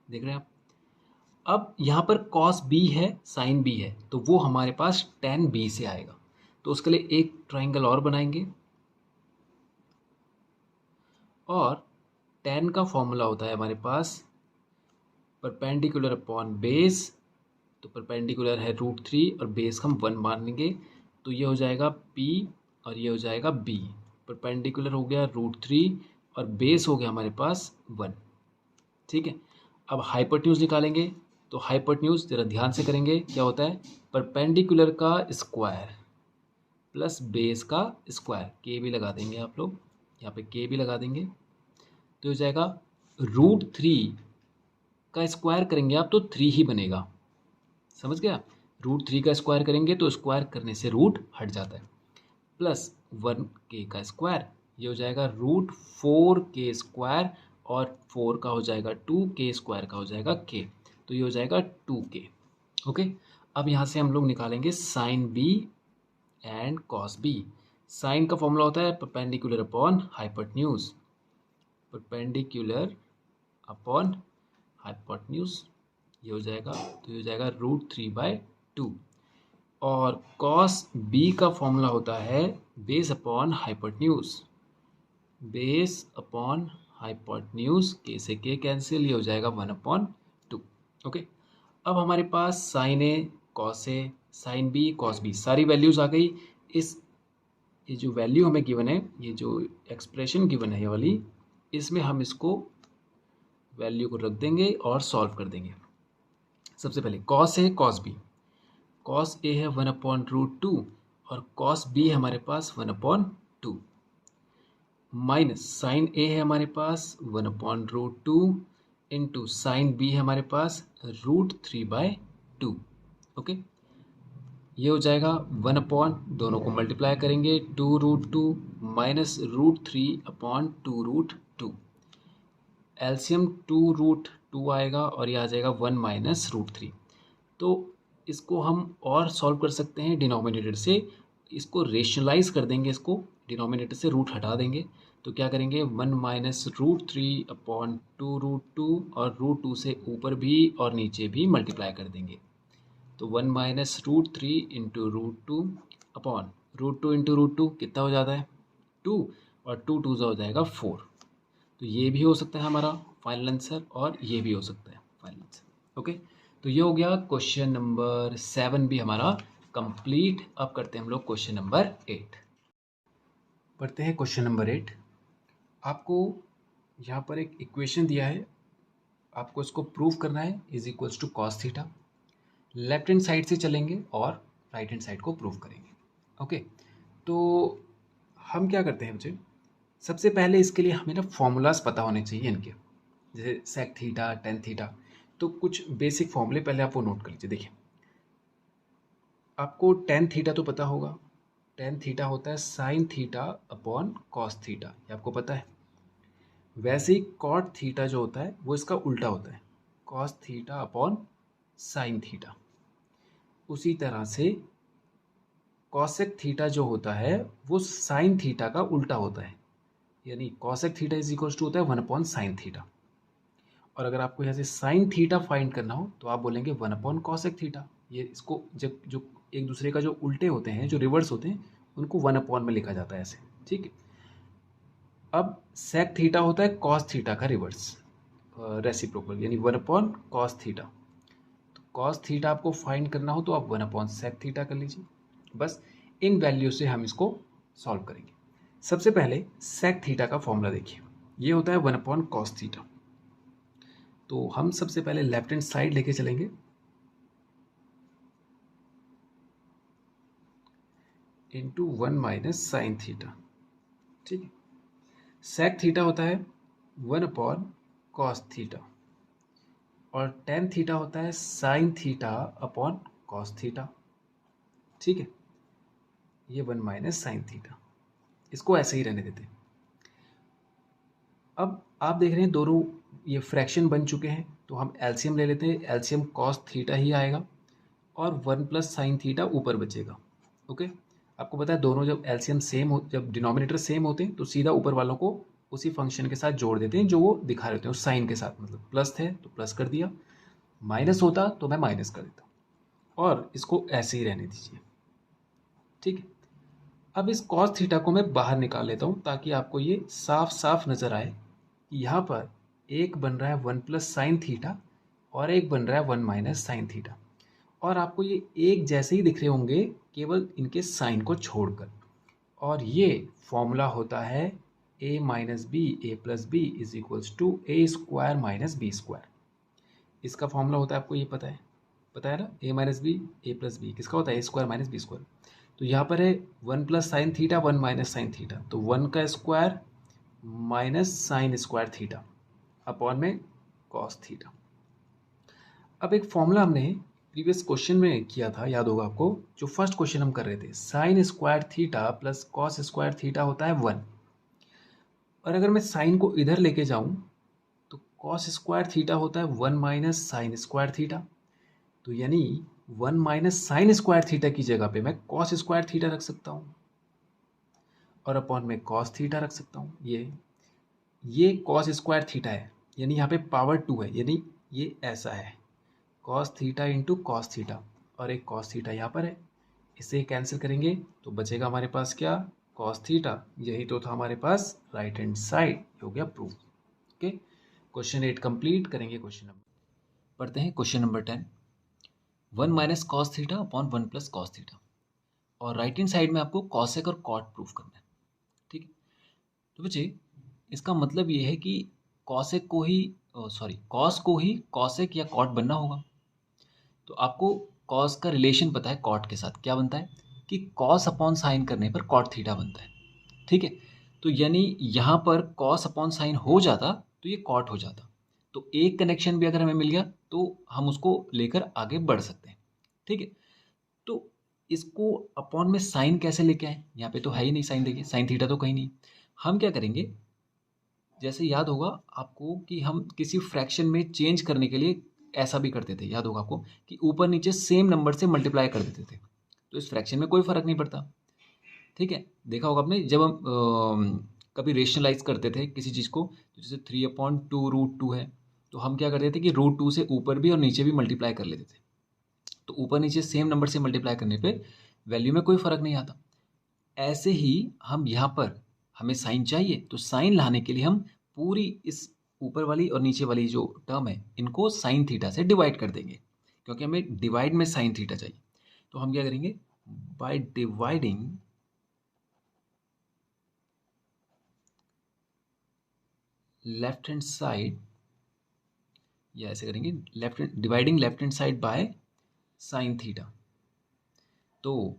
देख रहे हैं आप। अब यहाँ पर cos b है, sin b है, तो वो हमारे पास tan b से आएगा। तो उसके लिए एक ट्राइंगल और बनाएंगे, और tan का फॉर्मूला होता है हमारे पास परपेंडिकुलर अपॉन बेस, तो परपेंडिकुलर है √3 और बेस हम 1 मान लेंगे, तो ये हो जाएगा p और ये हो जाएगा b। परपेंडिकुलर हो गया √3 और बेस हो गया हमारे पास 1। ठीक है, अब हाइपोटेन्यूज निकालेंगे, तो हाइपोटेन्यूज जरा ध्यान से करेंगे, क्या होता है परपेंडिकुलर का स्क्वायर प्लस बेस का स्क्वायर, के भी लगा देंगे आप लोग, यहाँ पे के भी लगा देंगे, तो हो जाएगा √3 का स्क्वायर करेंगे आप तो 3 ही बनेगा, समझ गया। √3 का स्क्वायर करेंगे तो स्क्वायर करने से रूट हट जाता है, प्लस 1k का स्क्वायर, ये हो जाएगा √4k स्क्वायर, और 4 का हो जाएगा 2k स्क्वायर का हो जाएगा k, तो ये हो जाएगा 2k। ओके, अब यहाँ से हम लोग निकालेंगे sine b and cos b। Sine का फॉर्मूला होता है perpendicular upon hypotenuse, perpendicular upon hypotenuse, ये हो जाएगा, तो ये हो जाएगा √3/2। और cos b का फॉर्मूला होता है base upon hypotenuse, base upon hypotenuse, के से के कैंसिल, ये हो जाएगा 1/2। ओके, अब हमारे पास sign A, cos A, sine B, cos B सारी वैल्यूज आ गई। ये जो वैल्यू हमें गिवन है, ये जो एक्सप्रेशन गिवन है ये वाली, इसमें हम इसको वैल्यू को रख देंगे और सॉल्व कर देंगे। सबसे पहले cos A cos B, cos A है 1/√2 और कॉस बी है हमारे पास 1/2, माइनस साइन ए है हमारे पास 1/√2 इंटू साइन बी है हमारे पास √3/2। ओके, ये हो जाएगा 1/, दोनों को मल्टीप्लाई करेंगे 2√2 माइनस √3/2√2, एलसीएम 2√2 आएगा और ये आ जाएगा 1 माइनस √3। तो इसको हम और सॉल्व कर सकते हैं डिनोमिनेटर से, इसको रेशनलाइज कर देंगे, इसको डिनोमिनेटर से रूट हटा देंगे, तो क्या करेंगे, 1 माइनस √3 अपॉन 2√2 और √2 से ऊपर भी और नीचे भी मल्टीप्लाई कर देंगे। तो 1 माइनस √3 इंटू √2 अपॉन √2 इंटू √2 कितना हो जाता है 2, और 2 2 हो जाएगा 4। तो ये भी हो सकता है हमारा फाइनल आंसर और ये भी हो सकता है फाइनल आंसर। ओके, तो ये हो गया क्वेश्चन नंबर 7 भी हमारा कंप्लीट। अब करते हैं हम लोग क्वेश्चन नंबर 8। पढ़ते हैं क्वेश्चन नंबर 8। आपको यहाँ पर एक इक्वेशन दिया है, आपको इसको प्रूव करना है is equals to cos theta. Left hand side से चलेंगे और राइट हैंड साइड को प्रूव करेंगे। ओके, तो हम क्या करते हैं बच्चे, सबसे पहले इसके लिए हमें ना फॉर्मूलाज पता होने चाहिए इनके, जैसे सेक थीटा, टेन थीटा। तो कुछ बेसिक फॉर्मूले पहले आप वो नोट कर लीजिए। देखिए, आपको टेन थीटा तो पता होगा, टेन थीटा होता है sign theta upon cos theta, ये आपको पता है। वैसे ही कॉट थीटा जो होता है वो इसका उल्टा होता है, cos theta upon sine theta. उसी तरह से कॉसेक थीटा जो होता है वो साइन थीटा का उल्टा होता है, यानी cosec theta is equals to होता है 1 अपॉन साइन थीटा। और अगर आपको यहाँ से साइन थीटा फाइंड करना हो तो आप बोलेंगे 1 अपॉन कॉसेक थीटा। ये इसको जब जो एक दूसरे का जो उल्टे होते हैं, जो रिवर्स होते हैं, उनको 1 अपॉन में लिखा जाता है ऐसे, ठीक है। अब सेक थीटा होता है कॉस थीटा का रिवर्स, रेसिप्रोकल, यानी 1 अपॉन कॉस थीटा। तो कॉस थीटा आपको फाइंड करना हो तो आप 1 अपॉन सेक थीटा कर लीजिए। बस इन वैल्यू से हम इसको सॉल्व करेंगे। सबसे पहले सेक थीटा का फॉर्मूला देखिए, ये होता है 1 अपॉन कॉस थीटा। तो हम सबसे पहले लेफ्ट हैंड साइड लेके चलेंगे, इंटू 1 माइनस साइन थीटा, ठीक है। सेक थीटा होता है 1 अपॉन कॉस थीटा, और टेन थीटा होता है sign theta upon cos theta, ठीक है। ये 1 माइनस साइन थीटा, इसको ऐसे ही रहने देते हैं। अब आप देख रहे हैं दोनों ये फ्रैक्शन बन चुके हैं, तो हम एलसीएम ले लेते हैं। एलसीएम कॉस थीटा ही आएगा और 1 प्लस साइन थीटा ऊपर बचेगा। ओके, आपको पता है दोनों जब एलसीएम सेम हो, जब डिनोमिनेटर सेम होते हैं तो सीधा ऊपर वालों को उसी फंक्शन के साथ जोड़ देते हैं जो वो दिखा रहे होते हैं, उस साइन के साथ। मतलब प्लस थे तो प्लस कर दिया, माइनस होता तो मैं माइनस कर देता, और इसको ऐसे ही रहने दीजिए, ठीक है। अब इस कॉस थीटा को मैं बाहर निकाल लेता हूँ ताकि आपको ये साफ साफ नज़र आए कि यहाँ पर एक बन रहा है 1 प्लस साइन थीटा और एक बन रहा है 1 माइनस साइन थीटा, और आपको ये एक जैसे ही दिख रहे होंगे केवल इनके साइन को छोड़कर। और ये फॉर्मूला होता है a minus B A plus B is equals to A square minus B square. इसका फॉर्मूला होता है, आपको ये पता है ना, a minus B A plus B किसका होता है, A square minus B square. तो यहाँ पर है 1 plus sine theta 1 minus sine theta, तो 1 का square minus sine square theta upon में कॉस थीटा। अब एक फॉर्मूला हमने प्रीवियस क्वेश्चन में किया था, याद होगा आपको, जो फर्स्ट क्वेश्चन हम कर रहे थे, sign square theta plus cos square theta होता है 1। और अगर मैं साइन को इधर लेके जाऊं तो कॉस स्क्वायर थीटा होता है 1 माइनस साइन स्क्वायर थीटा। तो यानी 1 माइनस साइन स्क्वायर थीटा की जगह पे मैं कॉस स्क्वायर थीटा रख सकता हूँ, और अपॉन में कॉस थीटा रख सकता हूँ। ये कॉस स्क्वायर थीटा है, यानी यहाँ पे पावर 2 है, यानी ये ऐसा है cos theta into cos theta, और एक कॉस थीटा यहाँ पर है। इसे कैंसिल करेंगे तो बचेगा हमारे पास क्या, कॉस थीटा। यही तो था हमारे पास राइट हैंड साइड, हो गया प्रूफ। ओके, क्वेश्चन 8 कंप्लीट करेंगे। क्वेश्चन नंबर पढ़ते हैं, question number 10, 1 minus cos theta upon 1 plus cos theta, और राइट हैंड साइड में आपको कॉसेक और कॉट प्रूफ करना है, ठीक है। तो बच्चे इसका मतलब ये है कि कॉसेक को ही कॉस को ही कॉसेक या कॉट बनना होगा। तो आपको कॉस का रिलेशन पता है कॉट के साथ, क्या बनता है कि कॉस अपॉन साइन करने पर कॉट थीटा बनता है, ठीक है। तो यानी यहाँ पर कॉस अपॉन साइन हो जाता तो ये कॉट हो जाता। तो एक कनेक्शन भी अगर हमें मिल गया तो हम उसको लेकर आगे बढ़ सकते हैं, ठीक है। तो इसको अपॉन में साइन कैसे लेके आए, यहाँ पे तो है ही नहीं साइन, देखिए साइन थीटा तो कहीं नहीं। हम क्या करेंगे, जैसे याद होगा आपको कि हम किसी फ्रैक्शन में चेंज करने के लिए ऐसा भी करते थे, याद होगा आपको कि ऊपर नीचे सेम नंबर से मल्टीप्लाई कर देते थे, तो इस फ्रैक्शन में कोई फ़र्क नहीं पड़ता, ठीक है। देखा होगा आपने, जब हम कभी रेशनलाइज करते थे किसी चीज़ को, तो जैसे 3/2√2 है, तो हम क्या करते थे कि √2 से ऊपर भी और नीचे भी मल्टीप्लाई कर लेते थे। तो ऊपर नीचे सेम नंबर से मल्टीप्लाई करने पे वैल्यू में कोई फ़र्क नहीं आता। ऐसे ही हम यहाँ पर हमें साइन चाहिए, तो साइन लाने के लिए हम पूरी इस ऊपर वाली और नीचे वाली जो टर्म है इनको साइन थीटा से डिवाइड कर देंगे, क्योंकि हमें डिवाइड में साइन थीटा चाहिए। तो हम क्या करेंगे, by dividing left hand side, या ऐसे करेंगे dividing left hand side by sine theta. तो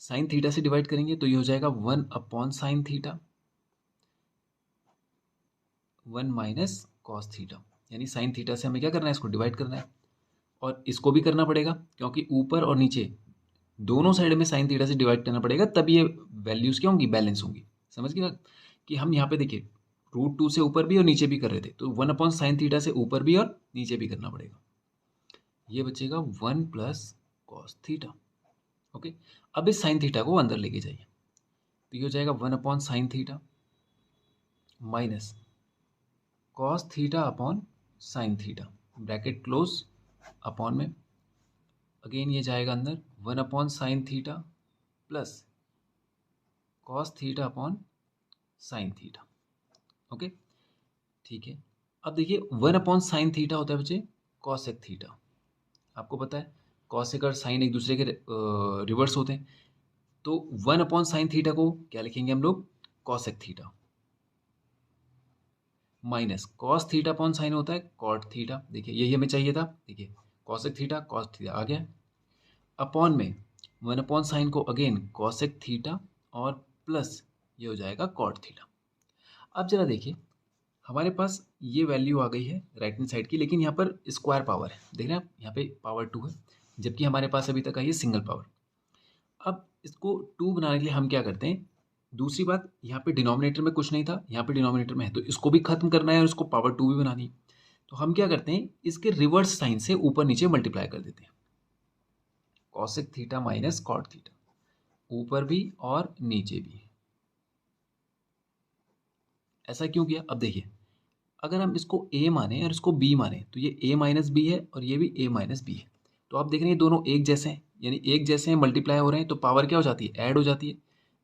साइन थीटा से डिवाइड करेंगे तो ये हो जाएगा 1/साइन थीटा 1 माइनस कॉस थीटा, यानी साइन थीटा से हमें क्या करना है, इसको डिवाइड करना है। और इसको भी करना पड़ेगा क्योंकि ऊपर और नीचे दोनों साइड में साइन थीटा से डिवाइड करना पड़ेगा, तब ये वैल्यूज़ क्या होंगी, बैलेंस होंगी। समझ गए बात? कि हम यहाँ पे देखिए √2 से ऊपर भी और नीचे भी कर रहे थे, तो 1/साइन थीटा से ऊपर भी और नीचे भी करना पड़ेगा। ये बचेगा 1 प्लस कॉस थीटा। ओके, अब इस साइन थीटा को अंदर लेके जाइए, तो ये हो जाएगा 1/साइन theta minus cos theta upon sine theta, bracket close, upon में अगेन ये जाएगा अंदर 1/साइन theta plus cos theta upon sine theta. Okay, ठीक है। अब देखिए 1/साइन थीटा होता है बच्चे कॉसेक थीटा। आपको पता है कॉसेक और साइन एक दूसरे के रिवर्स होते हैं, तो 1/साइन थीटा को क्या लिखेंगे हम लोग, cosec theta minus cos theta upon sine होता है कॉट थीटा। देखिए यही हमें चाहिए था, देखिए कॉसेक थीटा कॉस थीटा आ गया, अपॉन में 1/साइन को अगेन कॉसेक थीटा और प्लस ये हो जाएगा कॉट थीटा। अब जरा देखिए हमारे पास ये वैल्यू आ गई है राइट हैंड साइड की, लेकिन यहाँ पर स्क्वायर पावर है, देख रहे हैं आप, यहाँ पे पावर 2 है, जबकि हमारे पास अभी तक आई है सिंगल पावर। अब इसको 2 बनाने के लिए हम क्या करते हैं, दूसरी बात यहाँ पे डिनोमिनेटर में कुछ नहीं था, यहाँ पे डिनोमिनेटर में है, तो इसको भी खत्म करना है और इसको पावर 2 भी बनानी है। तो हम क्या करते हैं, इसके रिवर्स साइन से ऊपर नीचे मल्टीप्लाई कर देते हैं, cosec theta minus cot theta, ऊपर भी और नीचे भी। ऐसा क्यों किया, अब देखिए अगर हम इसको a माने और इसको b माने, तो ये a माइनस बी है और ये भी a माइनस बी है। तो आप देख रहे हैं दोनों एक जैसे हैं, यानी एक जैसे हैं, मल्टीप्लाई हो रहे हैं, तो पावर क्या हो जाती है, ऐड हो जाती है।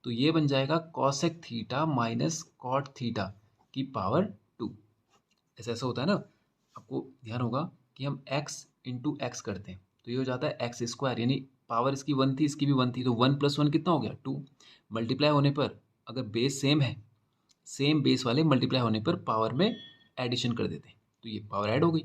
तो ये बन जाएगा cosec theta minus cot theta की पावर 2। ऐसा ऐसा होता है ना, आपको ध्यान होगा कि हम x इंटू एक्स करते हैं, तो ये हो जाता है एक्स स्क्वायर, यानी पावर इसकी 1 थी इसकी भी 1 थी, तो 1 + 1 कितना हो गया, 2। मल्टीप्लाई होने पर अगर बेस सेम है, सेम बेस वाले मल्टीप्लाई होने पर पावर में एडिशन कर देते हैं, तो ये पावर ऐड हो गई।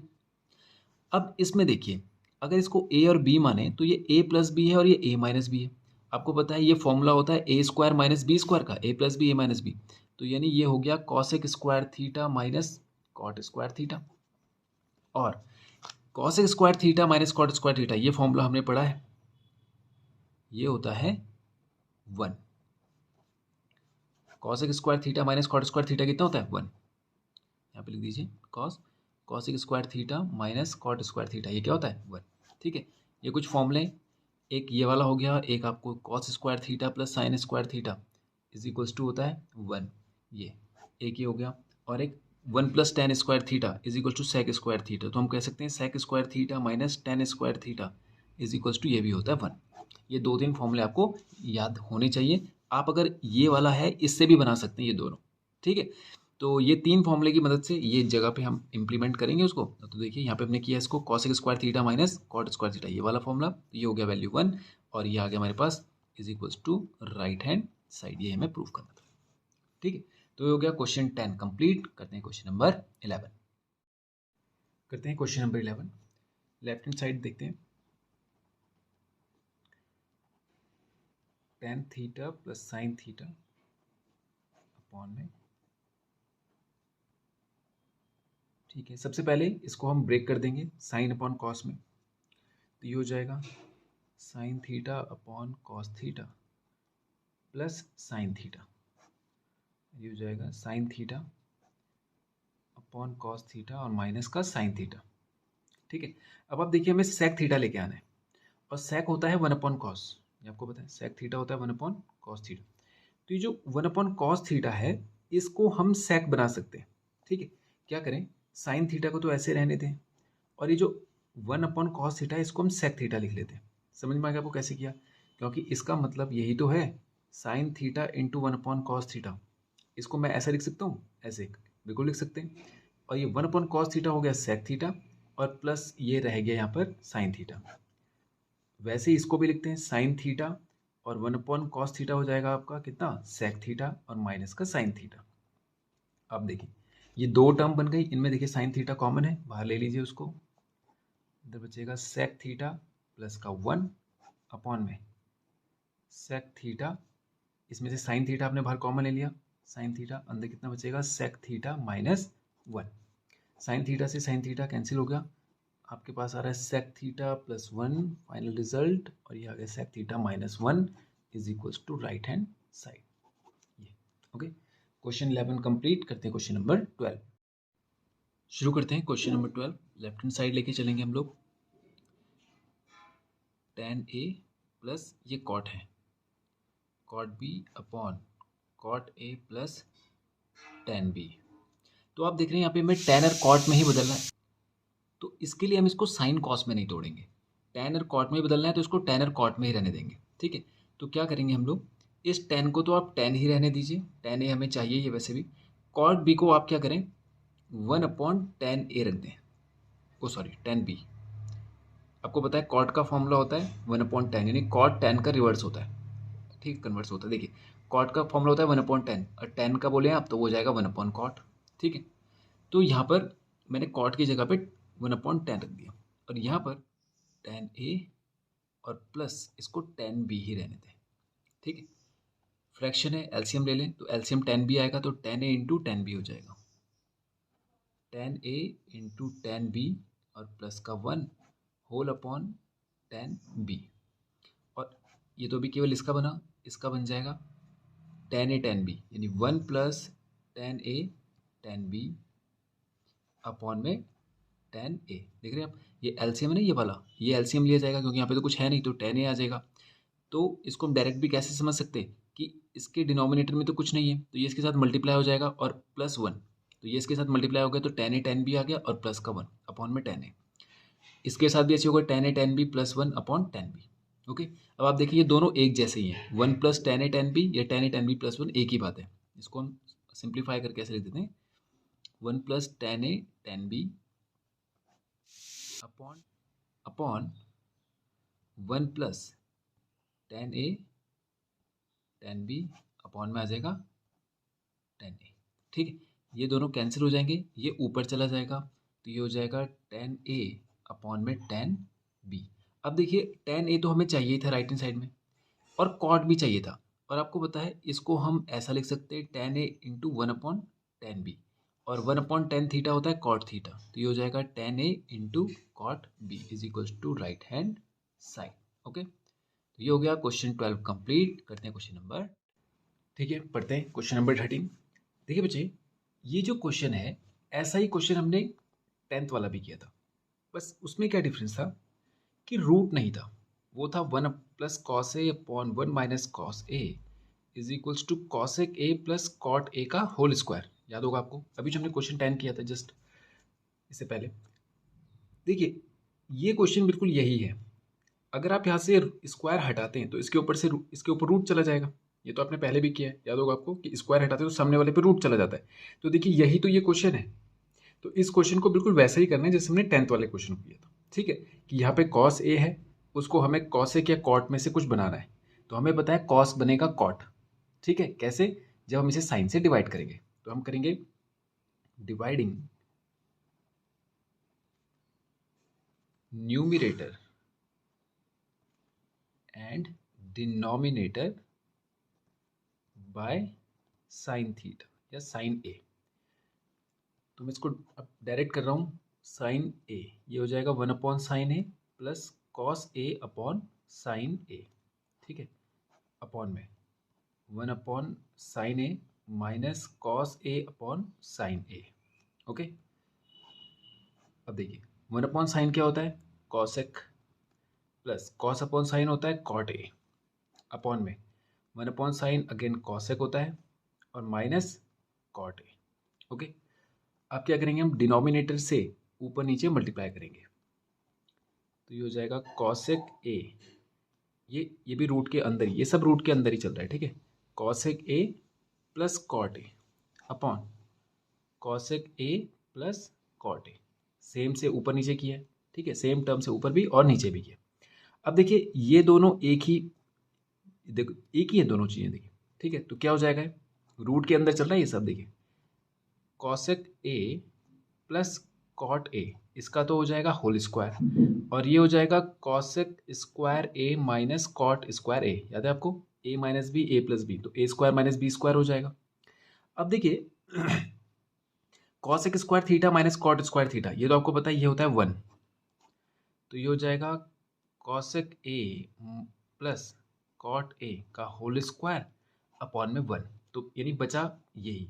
अब इसमें देखिए अगर इसको a और b माने तो ये a प्लस बी है और ये a माइनस बी है। आपको पता है ये फॉर्मूला होता है a square minus B square का, a plus B a minus B, तो यानी ये हो गया cosec square theta minus cot square theta. और cosec square theta minus cot square theta ये फॉर्मूला हमने पढ़ा है, ये होता है 1। Cosec square theta minus cot square theta कितना होता है, 1। यहाँ पे लिख दीजिए cosec square theta minus cot square theta, ये क्या होता है, 1। ठीक है, ये कुछ फॉर्मूले, एक ये वाला हो गया, एक आपको cos square theta plus sine square theta is equals to होता है 1, ये एक ये हो गया। और एक 1 + tan square theta is equal to sec square theta, तो हम कह सकते हैं sec square theta minus tan square theta is equals to ये भी होता है 1। ये 2-3 फॉर्मूले आपको याद होने चाहिए। आप अगर ये वाला है इससे भी बना सकते हैं ये दोनों, ठीक है। तो ये 3 फॉर्मूले की मदद से ये जगह पे हम इम्प्लीमेंट करेंगे उसको। तो देखिए यहाँ पे हमने किया इसको cosec square theta minus cot square theta, ये वाला फॉर्मूला, ये हो गया वैल्यू 1, और ये आ गया हमारे पास is equals to right hand side, ये हमें प्रूव करना था। ठीक है, तो ये हो गया क्वेश्चन 10 कंप्लीट। करते हैं क्वेश्चन नंबर 11। करते हैं question number 11, left hand side देखते हैं। tan theta plus sine theta upon में, ठीक है। सबसे पहले इसको हम ब्रेक कर देंगे साइन अपॉन कॉस में, तो ये हो जाएगा sine theta upon cos theta plus sine theta, ये हो जाएगा sine theta upon cos theta और माइनस का साइन थीटा। ठीक है, अब आप देखिए हमें सेक थीटा लेके आना है, और सेक होता है 1/कॉस, ये आपको पता है सेक थीटा होता है 1/कॉस थीटा। तो ये जो 1/cos थीटा है इसको हम सेक बना सकते हैं। ठीक है, क्या करें, साइन थीटा को तो ऐसे रहने दें और ये जो 1/cos थीटा है इसको हम सेक थीटा लिख लेते हैं। समझ में आ गया आपको कैसे किया? क्योंकि इसका मतलब यही तो है, sign theta into 1/cos theta. इसको मैं ऐसा लिख सकता हूँ, ऐसे बिल्कुल लिख सकते हैं। और ये 1/cos थीटा हो गया सेक थीटा और प्लस ये रह गया यहाँ पर साइन थीटा। वैसे ही इसको भी लिखते हैं, साइन थीटा और 1/cos थीटा हो जाएगा आपका कितना, सेक थीटा और माइनस का साइन थीटा। अब देखिए ये दो टर्म बन गई, इनमें देखिए साइन थीटा कॉमन है, बाहर ले लीजिए उसको, इधर बचेगा सेक थीटा प्लस का 1 में सेक थीटा, इसमें से साइन थीटा आपने बाहर कॉमन ले लिया, साइन थीटा अंदर कितना बचेगा, sec theta minus 1। Sine theta से साइन थीटा कैंसिल हो गया, आपके पास आ रहा है sec theta plus 1 final result, और ये आ गया sec theta minus 1 is equals to right hand side. ये ओके, क्वेश्चन 11 कंप्लीट करते हैं। क्वेश्चन नंबर 12 शुरू करते हैं। Question number 12 left hand side लेके चलेंगे हम लोग। tan a प्लस ये कॉट है, cot b upon cot a plus tan b। तो आप देख रहे हैं यहाँ पे मैं tan और कॉट में ही बदलना है, तो इसके लिए हम इसको साइन कॉस में नहीं तोड़ेंगे। tan और कॉट में ही बदलना है तो इसको tan और कॉट में ही रहने देंगे। ठीक है, तो क्या करेंगे हम लोग, इस tan को तो आप tan ही रहने दीजिए, tan a हमें चाहिए ये वैसे भी। कॉट b को आप क्या करें, 1/tan a रख दें, ओ सॉरी tan b। आपको पता है कॉट का फॉर्मूला होता है 1/tan, यानी कॉट tan का रिवर्स होता है। ठीक, कन्वर्स होता है। देखिए कॉट का फॉर्मूला होता है 1/tan और tan का बोले आप तो वो हो जाएगा 1/cot। ठीक है, तो यहाँ पर मैंने कॉट की जगह पे 1/tan रख दिया और यहाँ पर tan a और प्लस इसको tan b ही रहने दें। ठीक है, फ्रैक्शन है, एलसीएम ले लें, तो एलसीएम tan b आएगा तो tan a into tan b हो जाएगा, tan a into tan b और प्लस का 1 होल अपॉन tan b। और ये तो भी केवल इसका बना, इसका बन जाएगा tan a tan b, यानी 1 plus tan a tan b upon में tan a। देख रहे हैं आप, ये एलसीएम है ना, ये वाला, ये एलसीएम लिया जाएगा क्योंकि यहाँ पे तो कुछ है नहीं, तो tan a आ जाएगा। तो इसको हम डायरेक्ट भी कैसे समझ सकते हैं कि इसके डिनोमिनेटर में तो कुछ नहीं है, तो ये इसके साथ मल्टीप्लाई हो जाएगा और प्लस 1, तो ये इसके साथ मल्टीप्लाई हो गया तो tan a tan b आ गया और प्लस का 1 अपॉन में tan a। इसके साथ भी ऐसे होगा tan a tan b plus 1 upon tan b। Okay, अब आप देखिए ये दोनों एक जैसे ही हैं, 1 plus tan a tan b या tan a tan b plus 1 एक ही बात है। इसको हम सिंप्लीफाई करके ऐसे लिख देते हैं, 1 plus tan a tan b upon upon 1 plus tan a tan b upon में आ जाएगा tan a। ठीक है, ये दोनों कैंसिल हो जाएंगे, ये ऊपर चला जाएगा तो ये हो जाएगा tan a अपॉन में tan b। अब देखिए tan a तो हमें चाहिए ही था राइट हैंड साइड में, और कॉट भी चाहिए था, और आपको पता है इसको हम ऐसा लिख सकते हैं tan a into 1/tan b, और 1/tan थीटा होता है कॉट थीटा, तो ये हो जाएगा tan a into cot b is equals to right hand side. Okay, तो ये हो गया क्वेश्चन 12 कंप्लीट। करते हैं क्वेश्चन नंबर, ठीक है, पढ़ते हैं क्वेश्चन नंबर 13। देखिए बच्चे, ये जो क्वेश्चन है ऐसा ही क्वेश्चन हमने 10th वाला भी किया था, बस उसमें क्या डिफरेंस था कि रूट नहीं था, वो था 1 plus cos A upon 1 minus cos A is equals to cosec A plus cot A का होल स्क्वायर। याद होगा आपको, अभी जो हमने क्वेश्चन 10 किया था जस्ट इससे पहले। देखिए ये क्वेश्चन बिल्कुल यही है, अगर आप यहाँ से स्क्वायर हटाते हैं तो इसके ऊपर से इसके ऊपर रूट चला जाएगा। ये तो आपने पहले भी किया है, याद होगा आपको कि स्क्वायर हटाते हैं तो सामने वाले पे रूट चला जाता है। तो देखिए यही तो ये क्वेश्चन है, तो इस क्वेश्चन को बिल्कुल वैसा ही करना है जैसे हमने 10th वाले क्वेश्चन को किया था। ठीक है, कि यहाँ पे कॉस ए है, उसको हमें कॉसेक या कॉट में से कुछ बनाना है, तो हमें पता है कॉस बनेगा कॉट। ठीक है, कैसे, जब हम इसे साइन से डिवाइड करेंगे, तो हम करेंगे dividing numerator and denominator by sine theta या साइन ए। तो मैं इसको अब डायरेक्ट कर रहा हूँ, साइन ए ये हो जाएगा 1/sin a plus cos A upon sine A. ठीक है, अपॉन में 1/sin a minus cos A upon sine A. Okay, अब देखिए 1/sin क्या होता है, cosec, plus cos upon sine होता है कॉट ए, अपॉन में 1/sin अगेन कॉसेक होता है और माइनस कॉट ए। ओके, अब क्या करेंगे हम डिनोमिनेटर से ऊपर नीचे मल्टीप्लाई करेंगे, तो ये हो जाएगा कॉसेक ए, ये भी रूट के अंदर ही, ये सब रूट के अंदर ही चल रहा है, ठीक है। Cosec A plus cot A upon cosec A plus cot A, same से ऊपर नीचे किया है, ठीक है, सेम टर्म से ऊपर भी और नीचे भी किया। अब देखिए ये दोनों एक ही, देखो एक ही है दोनों चीज़ें, देखिए ठीक है, तो क्या हो जाएगा, रूट के अंदर चल रहा है ये सब, देखिए cosec A plus cot A, इसका तो हो जाएगा होल स्क्वायर, और ये हो जाएगा cosec square A minus cot square A, याद है आपको, A minus B A plus B, तो A square minus B square हो जाएगा। अब देखिए cosec square theta minus cot square theta, ये तो आपको पता है ये होता है 1, तो ये हो जाएगा cosec A plus cot A का होल स्क्वायर अपॉन में 1, तो यानी बचा यही।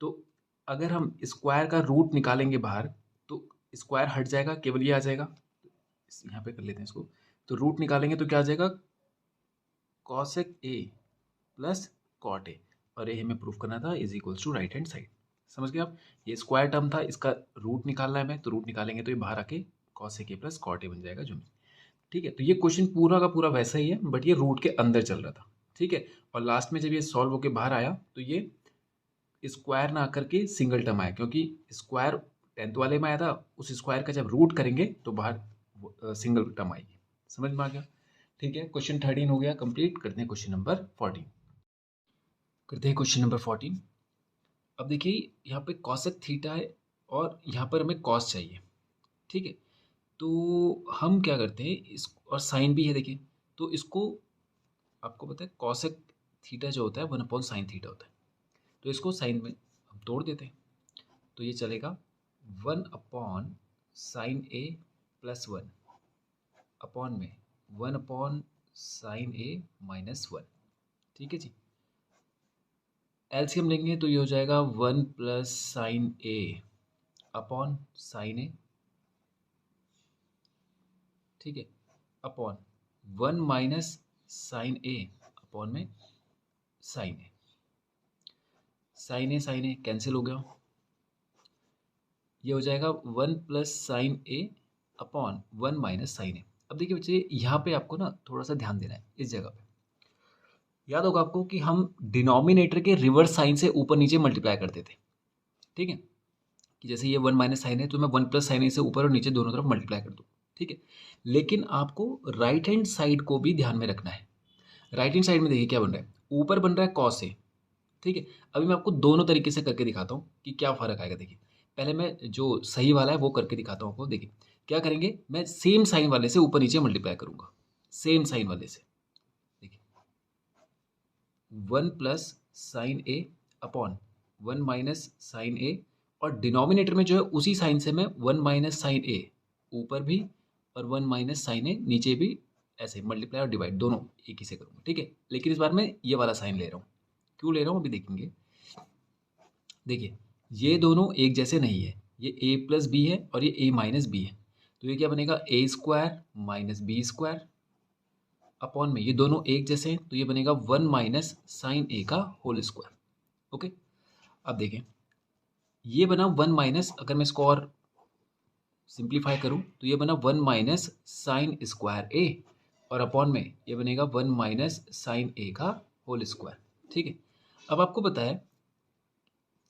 तो अगर हम स्क्वायर का रूट निकालेंगे बाहर तो स्क्वायर हट जाएगा, केवल ये आ जाएगा, यहाँ पे कर लेते हैं इसको, तो रूट निकालेंगे तो क्या आ जाएगा cosec A plus cot A, और ये हमें प्रूफ करना था is equals to right hand side. समझ गए आप, ये स्क्वायर टर्म था, इसका रूट निकालना है हमें, तो रूट निकालेंगे तो ये बाहर आके cosec A plus cot A बन जाएगा जो, ठीक है। तो ये क्वेश्चन पूरा का पूरा वैसा ही है, बट ये रूट के अंदर चल रहा था, ठीक है। और लास्ट में जब ये सॉल्व होके बाहर आया तो ये स्क्वायर ना आकर के सिंगल टर्म आया, क्योंकि स्क्वायर 10th वाले में आया था, उस स्क्वायर का जब रूट करेंगे तो बाहर सिंगल टर्म आएगी। समझ में आ गया, ठीक है। क्वेश्चन 13 हो गया कंप्लीट, करते हैं क्वेश्चन नंबर 14। करते हैं क्वेश्चन नंबर 14। अब देखिए यहाँ पे कॉसेक थीटा है और यहाँ पर हमें कॉस चाहिए, ठीक है। तो हम क्या करते हैं इस, और साइन भी है देखिए, तो इसको आपको पता है कॉसेक थीटा जो होता है 1/sin थीटा होता है, तो इसको साइन में हम तोड़ देते हैं, तो ये चलेगा 1/sin ए प्लस 1 अपॉन में 1/sin ए माइनस 1, ठीक है जी। एलसीएम लेंगे तो ये हो जाएगा 1 + sin A upon sine A, ठीक है, अपॉन 1 - sin ए अपॉन में sine A, sign A cancel हो गया, ये हो जाएगा 1 + sin ए अपॉन 1 - sin ए। अब देखिए बच्चे यहाँ पे आपको ना थोड़ा सा ध्यान देना है, इस जगह पे याद होगा आपको कि हम डिनोमिनेटर के रिवर्स साइन से ऊपर नीचे मल्टीप्लाई करते थे, ठीक है, कि जैसे ये 1 - sin है तो मैं 1 + sin ए से ऊपर और नीचे दोनों तरफ मल्टीप्लाई कर दूँ, ठीक है। लेकिन आपको राइट हैंड साइड को भी ध्यान में रखना है। राइट हैंड साइड में देखिए क्या बन रहा है, ऊपर बन रहा है कॉस ए, ठीक है। अभी मैं आपको दोनों तरीके से करके दिखाता हूँ कि क्या फ़र्क आएगा। देखिए पहले मैं जो सही वाला है वो करके दिखाता हूँ आपको। देखिए क्या करेंगे, मैं सेम साइन वाले से ऊपर नीचे मल्टीप्लाई करूँगा, सेम साइन वाले से, देखिए 1 + sin ए अपॉन 1 - sin ए, और डिनोमिनेटर में जो है उसी साइन से मैं 1 - sin ए ऊपर भी और 1 - sin ए नीचे भी ऐसे मल्टीप्लाई और डिवाइड दोनों एक ही से करूँगा, ठीक है। लेकिन इस बार मैं ये वाला साइन ले रहा हूँ, क्यों ले रहा हूँ अभी देखेंगे। देखिए ये दोनों एक जैसे नहीं है, ये a + b है और ये a - b है, तो ये क्या बनेगा a² - b² अपॉन में, ये दोनों एक जैसे हैं तो ये बनेगा 1 - sin a का होल स्क्वायर। ओके, अब देखें ये बना 1 अगर मैं इसको और सिंप्लीफाई करूं तो ये बना 1 - sin स्क्वायर ए, और अपॉन में ये बनेगा 1 - sin a का होल स्क्वायर, ठीक है। अब आपको पता है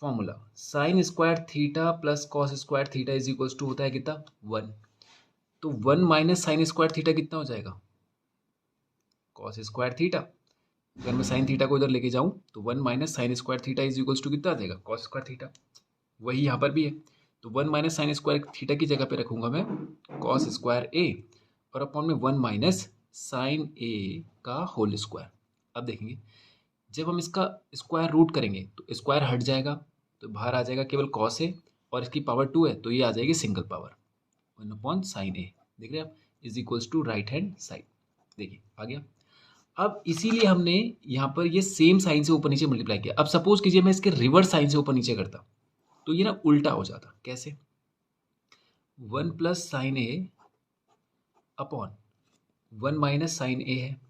formula sin square theta plus cos square theta is equals to होता है कितना 1, तो 1 - sin स्क्वायर थीटा कितना हो जाएगा कॉस स्क्वायर थीटा। अगर मैं साइन थीटा को इधर लेके जाऊं तो 1 - sin square theta is equals to कितना आ जाएगा कॉस स्क्वायर थीटा, वही यहाँ पर भी है, तो 1 - sin स्क्वायर थीटा की जगह पे रखूंगा मैं कॉस स्क्वायर ए, और अपॉन में 1 - sin ए का होल स्क्वायर। अब देखेंगे जब हम इसका स्क्वायर रूट करेंगे तो स्क्वायर हट जाएगा, तो बाहर आ जाएगा केवल कॉस ए, और इसकी पावर 2 है तो ये आ जाएगी सिंगल पावर 1/sin ए, देख रहे हैं आप, is equals to right hand side. देखिए आ गया। अब इसीलिए हमने यहाँ पर ये सेम साइन से ऊपर नीचे मल्टीप्लाई किया। अब सपोज कीजिए मैं इसके रिवर्स साइन से ऊपर नीचे करता तो ये ना उल्टा हो जाता, कैसे 1 + sin ए अपॉन 1 - sin ए है,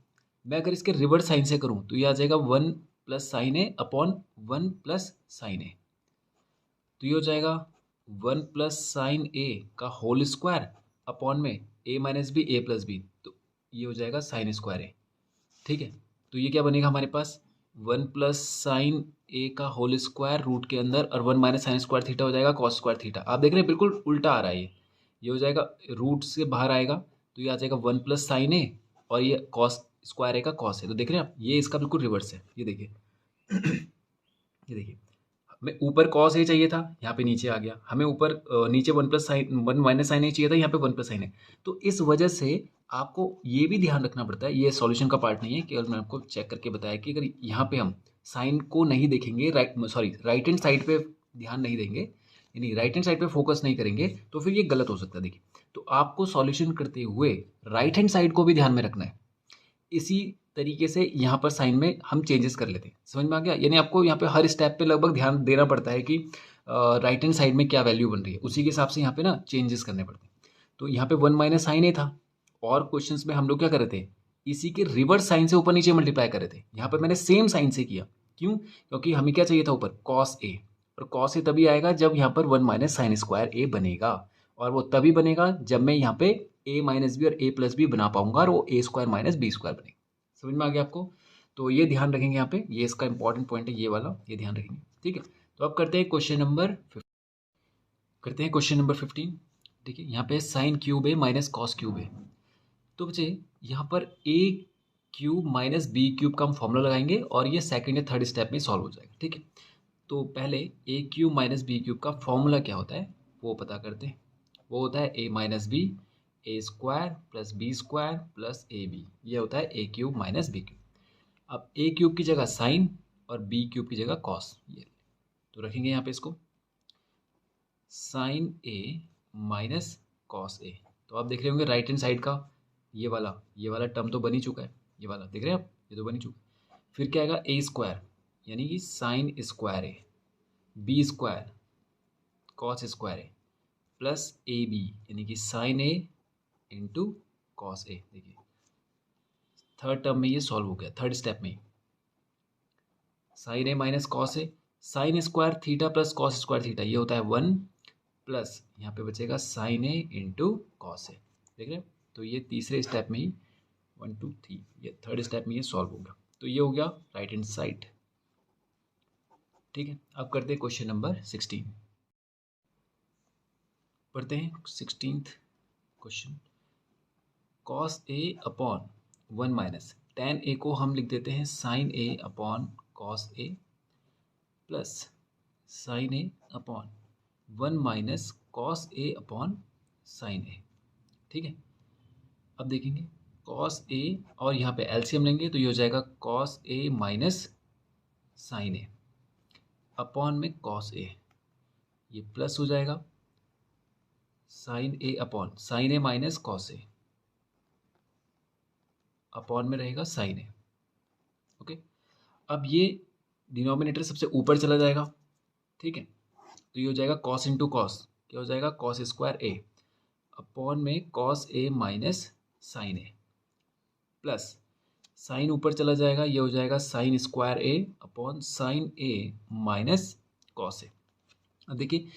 मैं अगर इसके रिवर्स साइन से करूँ तो ये आ जाएगा 1 प्लस साइन ए अपॉन 1 प्लस साइन ए। तो ये हो जाएगा 1 प्लस साइन ए का होल स्क्वायर अपॉन में A minus B A plus B, तो ये हो जाएगा साइन स्क्वायर ए। ठीक है, तो ये क्या बनेगा हमारे पास 1 प्लस साइन ए का होल स्क्वायर रूट के अंदर और 1 माइनस साइन स्क्वायर थीटा हो जाएगा कॉस स्क्वायर थीटा। आप देख रहे हैं बिल्कुल उल्टा आ रहा है ये हो जाएगा रूट से बाहर आएगा तो ये आ जाएगा 1 प्लस साइन ए और ये कॉस स्क्वायर ए का कॉस है। तो देख रहे हैं आप ये इसका बिल्कुल रिवर्स है। ये देखिए ये देखिए हमें ऊपर कॉस ए चाहिए था, यहाँ पे नीचे आ गया। हमें ऊपर नीचे 1 प्लस साइन 1 माइनस साइन ए चाहिए था, यहाँ पे 1 प्लस साइन है। तो इस वजह से आपको ये भी ध्यान रखना पड़ता है, ये सॉल्यूशन का पार्ट नहीं है, केवल मैं आपको चेक करके बताया कि अगर यहाँ पे हम साइन को नहीं देखेंगे, राइट हैंड साइड पे ध्यान नहीं देंगे, यानी राइट हैंड साइड पे फोकस नहीं करेंगे तो फिर ये गलत हो सकता है। देखिए, तो आपको सॉल्यूशन करते हुए राइट हैंड साइड को भी ध्यान में रखना है। इसी तरीके से यहाँ पर साइन में हम चेंजेस कर लेते हैं। समझ में आ गया? यानी आपको यहाँ पे हर स्टेप पे लगभग ध्यान देना पड़ता है कि राइट हैंड साइड में क्या वैल्यू बन रही है, उसी के हिसाब से यहाँ पे ना चेंजेस करने पड़ते हैं। तो यहाँ पे 1 माइनस साइन ए था और क्वेश्चंस में हम लोग क्या कर रहे थे, इसी के रिवर्स साइन से ऊपर नीचे मल्टीप्लाई कर रहे थे। यहाँ पर मैंने सेम साइन से किया, क्यों? क्योंकि हमें क्या चाहिए था ऊपर कॉस ए, और कॉस ए तभी आएगा जब यहाँ पर 1 माइनस साइन स्क्वायर ए बनेगा, और वो तभी बनेगा जब मैं यहाँ पे ए माइनस बी और ए प्लस बी बना पाऊंगा और वो ए स्क्वायर माइनस बी स्क्वायर बनेगा। समझ में आ गया आपको? तो ये ध्यान रखेंगे यहाँ पे, ये इसका इंपॉर्टेंट पॉइंट है, ये वाला ये ध्यान रखेंगे। ठीक है, तो अब करते हैं क्वेश्चन नंबर 15। देखिए यहाँ पे साइन क्यूब ए माइनस कॉस क्यूब ए। तो बच्चे यहाँ पर ए क्यूब माइनस बी क्यूब का हम फॉर्मूला लगाएंगे और ये सेकंड या थर्ड स्टेप में सॉल्व हो जाएगा। ठीक है, तो पहले ए क्यूब माइनस बी क्यूब का फॉर्मूला क्या होता है वो पता करते हैं। वो होता है A minus B A square plus B square plus A B, ये होता है A cube minus B cube. अब ए क्यूब की जगह साइन और बी क्यूब की जगह कॉस, ये तो रखेंगे यहाँ पे इसको साइन ए माइनस कॉस ए। तो आप देख रहे होंगे राइट हैंड साइड का ये वाला टर्म तो बन ही चुका है, ये वाला देख रहे हैं आप, ये तो बन ही चुका है। फिर क्या आएगा ए स्क्वायर यानी कि sine square A, B square cos square A plus A B यानी कि sine A into cos A. देखिए थर्ड टर्म में ये सॉल्व हो गया, थर्ड स्टेप में sine A minus cos A, sine square theta plus cos square theta, ये होता है 1 प्लस यहाँ पे बचेगा sine A into cos A. देख रहे हैं, तो ये तीसरे स्टेप में ही 1 2 3, ये थर्ड स्टेप में ये सॉल्व होगा। तो ये हो गया राइट हैंड साइड। ठीक है, अब करते हैं क्वेश्चन नंबर 16। पढ़ते हैं 16th question. Cos A upon 1 minus ten ए को हम लिख देते हैं sign A upon cos A plus sign A upon 1 minus cos A upon sine A. ठीक है, अब देखेंगे कॉस ए और यहाँ पे एलसीएम लेंगे तो ये हो जाएगा cos A minus sign A upon में कॉस ए, ये प्लस हो जाएगा sign A upon sine A minus cos A upon में रहेगा साइन ए। ओके, अब ये डिनोमिनेटर सबसे ऊपर चला जाएगा। ठीक है, तो ये हो जाएगा कॉस इंटू कॉस, क्या हो जाएगा कॉस स्क्वायर ए अपॉन में cos A minus sign A plus sign ऊपर चला जाएगा, ये हो जाएगा sine square A upon sine A minus cos ए। अब देखिए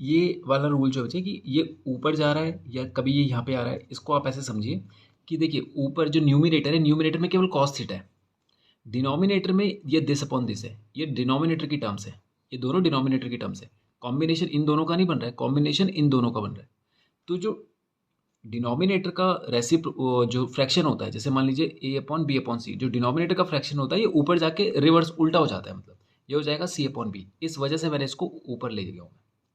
ये वाला रूल जो है कि ये ऊपर जा रहा है या कभी ये यहाँ पे आ रहा है, इसको आप ऐसे समझिए कि देखिए ऊपर जो न्यूमिनेटर है, न्यूमिनेटर में केवल कॉस थीटा है, डिनोमिनेटर में ये दिस अपॉन दिस है, ये डिनोमिनेटर की टर्म्स है, ये दोनों डिनोमिनेटर की टर्म्स है। कॉम्बिनेशन इन दोनों का नहीं बन रहा है, कॉम्बिनेशन इन दोनों का बन रहा है। तो जो डिनोमिनेटर का जो फ्रैक्शन होता है, जैसे मान लीजिए ए अपॉन बी अपॉन सी, जो डिनोमिनेटर का फ्रैक्शन होता है ये ऊपर जाके रिवर्स उल्टा हो जाता है, मतलब ये हो जाएगा सी अपॉन बी। इस वजह से मैंने इसको ऊपर ले गया हूँ।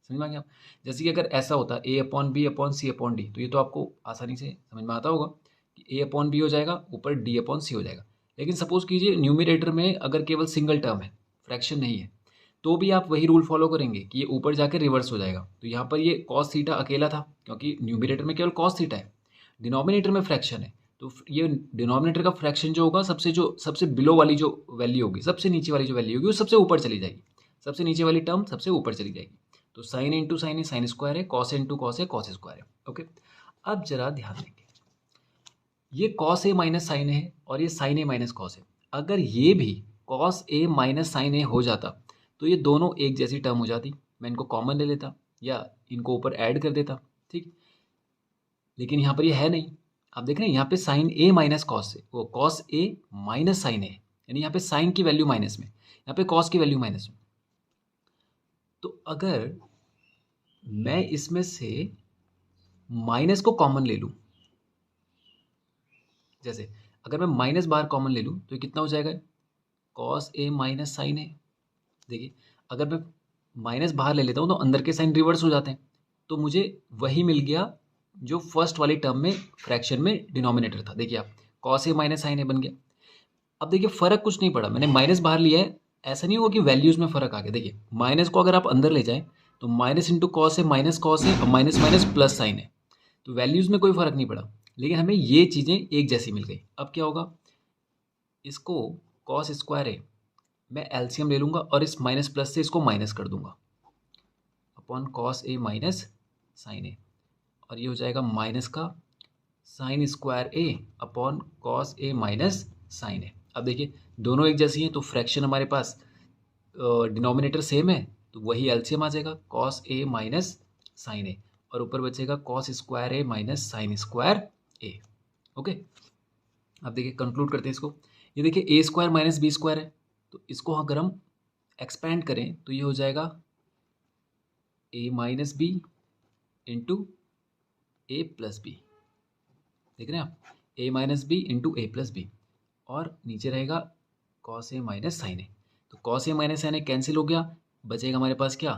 समझ में आ गया? जैसे कि अगर ऐसा होता ए अपॉन बी अपॉन सी अपॉन डी, तो ये तो आपको आसानी से समझ में आता होगा कि ए अपॉन बी हो जाएगा, ऊपर डी अपॉन सी हो जाएगा। लेकिन सपोज कीजिए न्यूमिनेटर में अगर केवल सिंगल टर्म है, फ्रैक्शन नहीं है, तो भी आप वही रूल फॉलो करेंगे कि ये ऊपर जाकर रिवर्स हो जाएगा। तो यहाँ पर ये कॉस थीटा अकेला था क्योंकि न्यूमिनेटर में केवल कॉस थीटा है, डिनोमिनेटर में फ्रैक्शन है, तो ये डिनोमिनेटर का फ्रैक्शन जो होगा सबसे बिलो वाली जो वैल्यू होगी, सबसे नीचे वाली जो वैल्यू होगी वो सबसे ऊपर चली जाएगी, सबसे नीचे वाली टर्म सबसे ऊपर चली जाएगी। तो साइन इंटू साइन है साइन स्क्वायर है, कॉस इंटू कॉस है कॉस स्क्वायर है। ओके, अब जरा ध्यान देंगे ये कॉस ए माइनस साइन है और ये साइन ए माइनस कॉस है। अगर ये भी कॉस ए माइनस साइन ए हो जाता तो ये दोनों एक जैसी टर्म हो जाती, मैं इनको कॉमन ले लेता या इनको ऊपर ऐड कर देता, ठीक। लेकिन यहाँ पर ये है नहीं। आप देख रहे हैं यहाँ पे साइन ए माइनस कॉस है, वो कॉस ए माइनस साइन ए, यानी यहाँ पे साइन की वैल्यू माइनस में, यहाँ पे कॉस की वैल्यू माइनस में। तो अगर मैं इसमें से माइनस को कॉमन ले लूँ, जैसे अगर मैं माइनस बाहर कॉमन ले लूँ तो ये कितना हो जाएगा, कॉस ए माइनस साइन ए। देखिए अगर मैं माइनस बाहर ले लेता हूँ तो अंदर के साइन रिवर्स हो जाते हैं, तो मुझे वही मिल गया जो फर्स्ट वाली टर्म में फ्रैक्शन में डिनोमिनेटर था। देखिए आप कॉस ए माइनस साइन ए बन गया। अब देखिए फ़र्क कुछ नहीं पड़ा, मैंने माइनस बाहर लिया है, ऐसा नहीं हुआ कि वैल्यूज़ में फ़र्क आ गया। देखिए माइनस को अगर आप अंदर ले जाएं तो माइनस इंटू कॉस है माइनस कॉस है और माइनस माइनस प्लस साइन है, तो वैल्यूज़ में कोई फ़र्क नहीं पड़ा, लेकिन हमें ये चीज़ें एक जैसी मिल गई। अब क्या होगा, इसको कॉस स्क्वायर है मैं एलसीएम ले लूँगा और इस माइनस प्लस से इसको माइनस कर दूंगा upon cos A minus sign A, और ये हो जाएगा माइनस का sign square A upon cos A minus sign ए। अब देखिए दोनों एक जैसी हैं तो फ्रैक्शन हमारे पास डिनोमिनेटर सेम है, तो वही एलसीएम आ जाएगा cos A minus sign A, और ऊपर बचेगा cos square A minus sine square A. Okay, अब देखिए कंक्लूड करते हैं इसको। ये देखिए A square minus B square है, तो इसको अगर हम एक्सपैंड करें तो ये हो जाएगा ए माइनस बी इंटू ए प्लस बी। देख रहे हैं आप, ए माइनस बी इंटू ए प्लस बी, और नीचे रहेगा कॉस ए माइनस साइन ए। तो cos A minus sign A cancel हो गया, बचेगा हमारे पास क्या,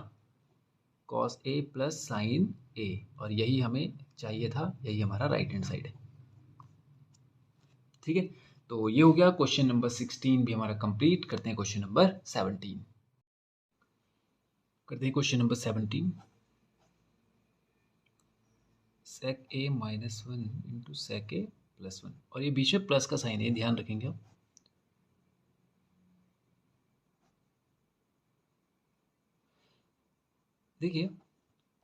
cos A plus sign A, और यही हमें चाहिए था, यही हमारा राइट हैंड साइड है। ठीक है, तो ये हो गया क्वेश्चन नंबर 16 भी हमारा कंप्लीट। करते हैं क्वेश्चन नंबर 17। करते हैं question number 17। Sec A minus one into sec A plus one, और ये बीच में प्लस का साइन है, ध्यान रखेंगे आप। देखिए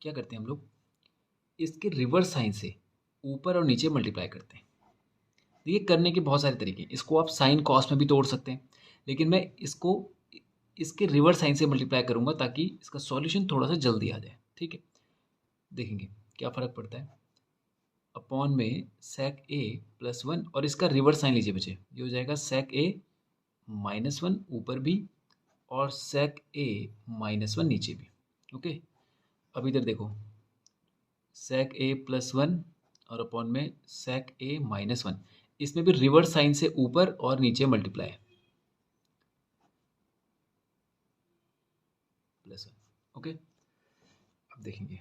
क्या करते हैं हम लोग, इसके रिवर्स साइन से ऊपर और नीचे मल्टीप्लाई करते हैं। देखिए करने के बहुत सारे तरीके, इसको आप साइन कॉस में भी तोड़ सकते हैं, लेकिन मैं इसको इसके रिवर्स साइन से मल्टीप्लाई करूंगा ताकि इसका सॉल्यूशन थोड़ा सा जल्दी आ जाए। ठीक है, देखेंगे क्या फ़र्क पड़ता है। अपॉन में सेक ए प्लस वन, और इसका रिवर्स साइन लीजिए बच्चे, ये हो जाएगा सेक ए माइनस वन ऊपर भी और सेक ए माइनस वन नीचे भी। ओके, अब इधर देखो, सेक ए प्लस वन और अपॉन में सेक ए माइनस वन, इसमें भी रिवर्स साइन से ऊपर और नीचे मल्टीप्लाई है, प्लस वन। ओके, अब देखेंगे,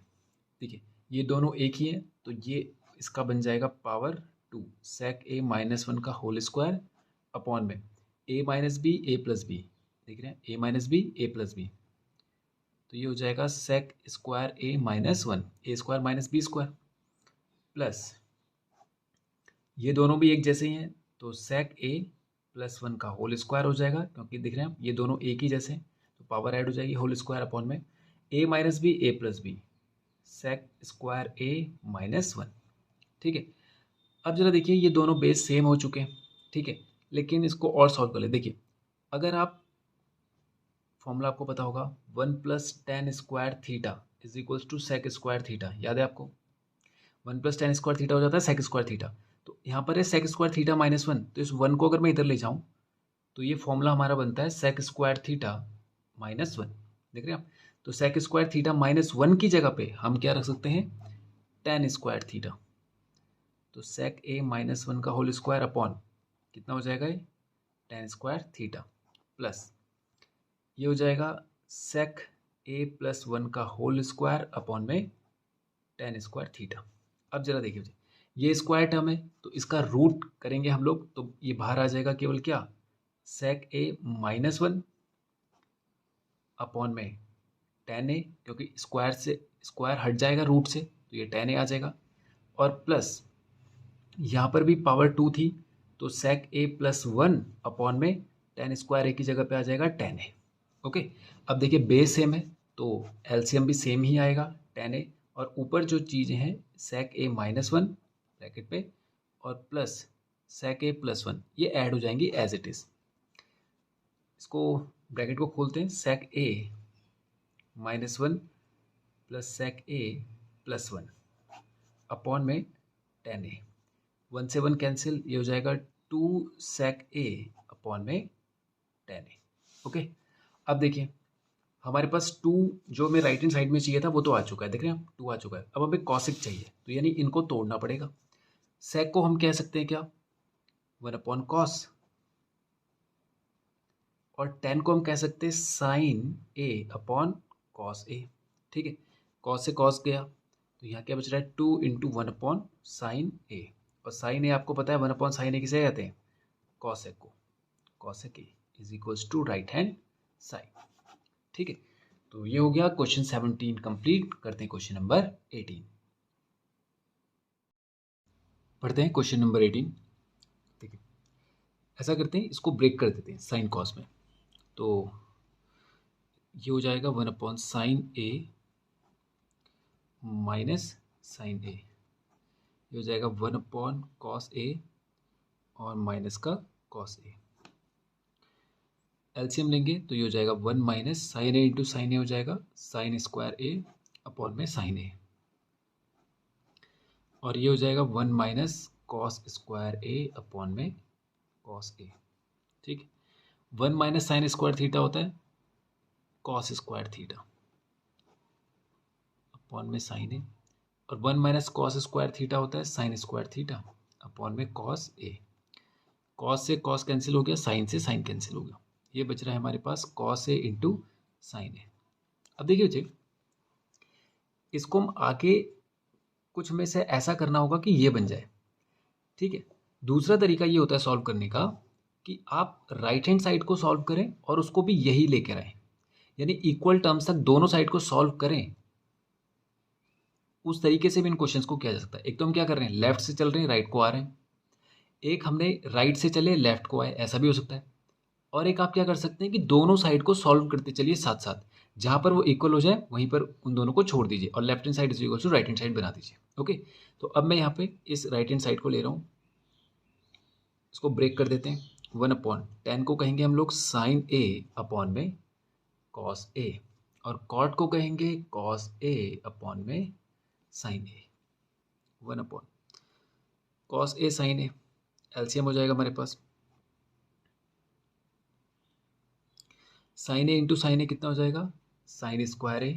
देखिए ये दोनों एक ही है, तो ये इसका बन जाएगा power to sec A minus one का होल स्क्वायर अपॉन में A minus B A plus B. देख रहे हैं, A minus B A plus B, तो ये हो जाएगा sec square A minus one, A square minus B square, plus ये दोनों भी एक जैसे ही हैं, तो सेक ए प्लस वन का होल स्क्वायर हो जाएगा, क्योंकि दिख रहे हैं ये दोनों एक ही जैसे हैं, तो पावर ऐड हो जाएगी होल स्क्वायर अपॉन में A minus B A plus B sec square A minus one. ठीक है, अब जरा देखिए ये दोनों बेस सेम हो चुके हैं। ठीक है, लेकिन इसको और सॉल्व कर ले। देखिए अगर आप, फॉर्मूला आपको पता होगा, one plus tan square theta is equals to sec square theta, याद है आपको, one plus tan square theta हो जाता है सेक स्क्वायर थीटा। तो यहाँ पर है sec square theta minus one, तो इस वन को अगर मैं इधर ले जाऊँ तो ये फॉर्मूला हमारा बनता है sec square theta minus one. देख रहे हैं आप, तो sec square theta minus one की जगह पे हम क्या रख सकते हैं, टेन स्क्वायर थीटा। तो सेक ए माइनस वन का होल स्क्वायर अपॉन कितना हो जाएगा ये, टेन स्क्वायर थीटा, प्लस ये हो जाएगा सेक ए प्लस वन का होल स्क्वायर अपॉन में टेन स्क्वायर थीटा। अब जरा देखिए, ये स्क्वायर टर्म है तो इसका रूट करेंगे हम लोग, तो ये बाहर आ जाएगा केवल क्या, सेक ए माइनस वन अपॉन में टेन ए, क्योंकि स्क्वायर से स्क्वायर हट जाएगा रूट से, तो ये टेन ए आ जाएगा, और प्लस यहाँ पर भी पावर टू थी, तो sec A plus one upon में टेन स्क्वायर ए की जगह पे आ जाएगा टेन ए। ओके, अब देखिए बेस सेम है तो एलसीएम भी सेम ही आएगा टेन ए, और ऊपर जो चीज़ें हैं सेक ए माइनस वन ब्रैकेट पे और प्लस sec a प्लस 1 ये ऐड हो जाएंगी एज इट इज़। इसको ब्रैकेट को खोलते हैं, sec a minus 1 plus sec a plus 1 upon में tan a। 1 से 1 कैंसिल, ये हो जाएगा 2 sec a अपॉन में tan a। ओके, अब देखिए हमारे पास 2 जो हमें राइट हैंड साइड में चाहिए था वो तो आ चुका है, देख रहे हैं आप 2 आ चुका है। अब हमें कॉसिक चाहिए, तो यानी इनको तोड़ना पड़ेगा। sec को हम कह सकते हैं क्या, 1 अपॉन कॉस, और tan को हम कह सकते हैं sine a upon cos a। ठीक है, कॉस से कॉस गया तो यहाँ क्या बच रहा है 2 इंटू 1 अपॉन साइन a, और साइन a आपको पता है 1 अपॉन साइन a किसे कहते हैं, कॉसेक को। Cosec a is equals to right hand side. ठीक है, तो ये हो गया क्वेश्चन 17 कंप्लीट। करते हैं क्वेश्चन नंबर 18। पढ़ते हैं क्वेश्चन नंबर 18। ठीक है, ऐसा करते हैं, इसको ब्रेक कर देते हैं साइन कॉस में। तो ये हो जाएगा 1 upon sine A minus sign ए, ये हो जाएगा 1 अपॉन कॉस ए और माइनस का कॉस ए। एलसीएम लेंगे तो ये हो जाएगा 1 minus sign A into sine ए हो जाएगा साइन स्क्वायर ए अपॉन में साइन ए, और ये हो जाएगा 1 माइनस कॉस स्क्वायर ए अपॉन में कॉस ए। ठीक है, 1 माइनस साइन स्क्वायर थीटा होता है कॉस स्क्वायर थीटा अपॉन में साइन ए, और 1 माइनस कॉस स्क्वायर थीटा होता है साइन स्क्वायर थीटा अपॉन में कॉस ए। कॉस से कॉस कैंसिल हो गया, साइन से साइन कैंसिल हो गया, ये बच रहा है हमारे पास कॉस ए इंटू साइन ए। अब देखिए बच्चे, इसको हम आगे कुछ में से ऐसा करना होगा कि ये बन जाए। ठीक है, दूसरा तरीका ये होता है सॉल्व करने का कि आप राइट हैंड साइड को सॉल्व करें और उसको भी यही लेकर आए, यानी इक्वल टर्म्स तक दोनों साइड को सॉल्व करें। उस तरीके से भी इन क्वेश्चंस को किया जा सकता है। एक तो हम क्या कर रहे हैं, लेफ्ट से चल रहे हैं राइट को आ रहे हैं, एक हमने राइट से चले लेफ्ट को आए, ऐसा भी हो सकता है। और एक आप क्या कर सकते हैं कि दोनों साइड को सॉल्व करते चलिए साथ साथ, जहाँ पर वो इक्वल हो जाए वहीं पर उन दोनों को छोड़ दीजिए और left hand side is equal to right hand side बना दीजिए। ओके, तो अब मैं यहाँ पे इस राइट हैंड साइड को ले रहा हूँ, इसको ब्रेक कर देते हैं। 1 अपॉन टेन को कहेंगे हम लोग साइन ए अपॉन में कॉस ए, और कॉट को कहेंगे कॉस ए अपॉन में sine A. 1 upon cos A sign A, LCM हो जाएगा हमारे पास, साइन ए इंटू साइन ए कितना हो जाएगा, sine square A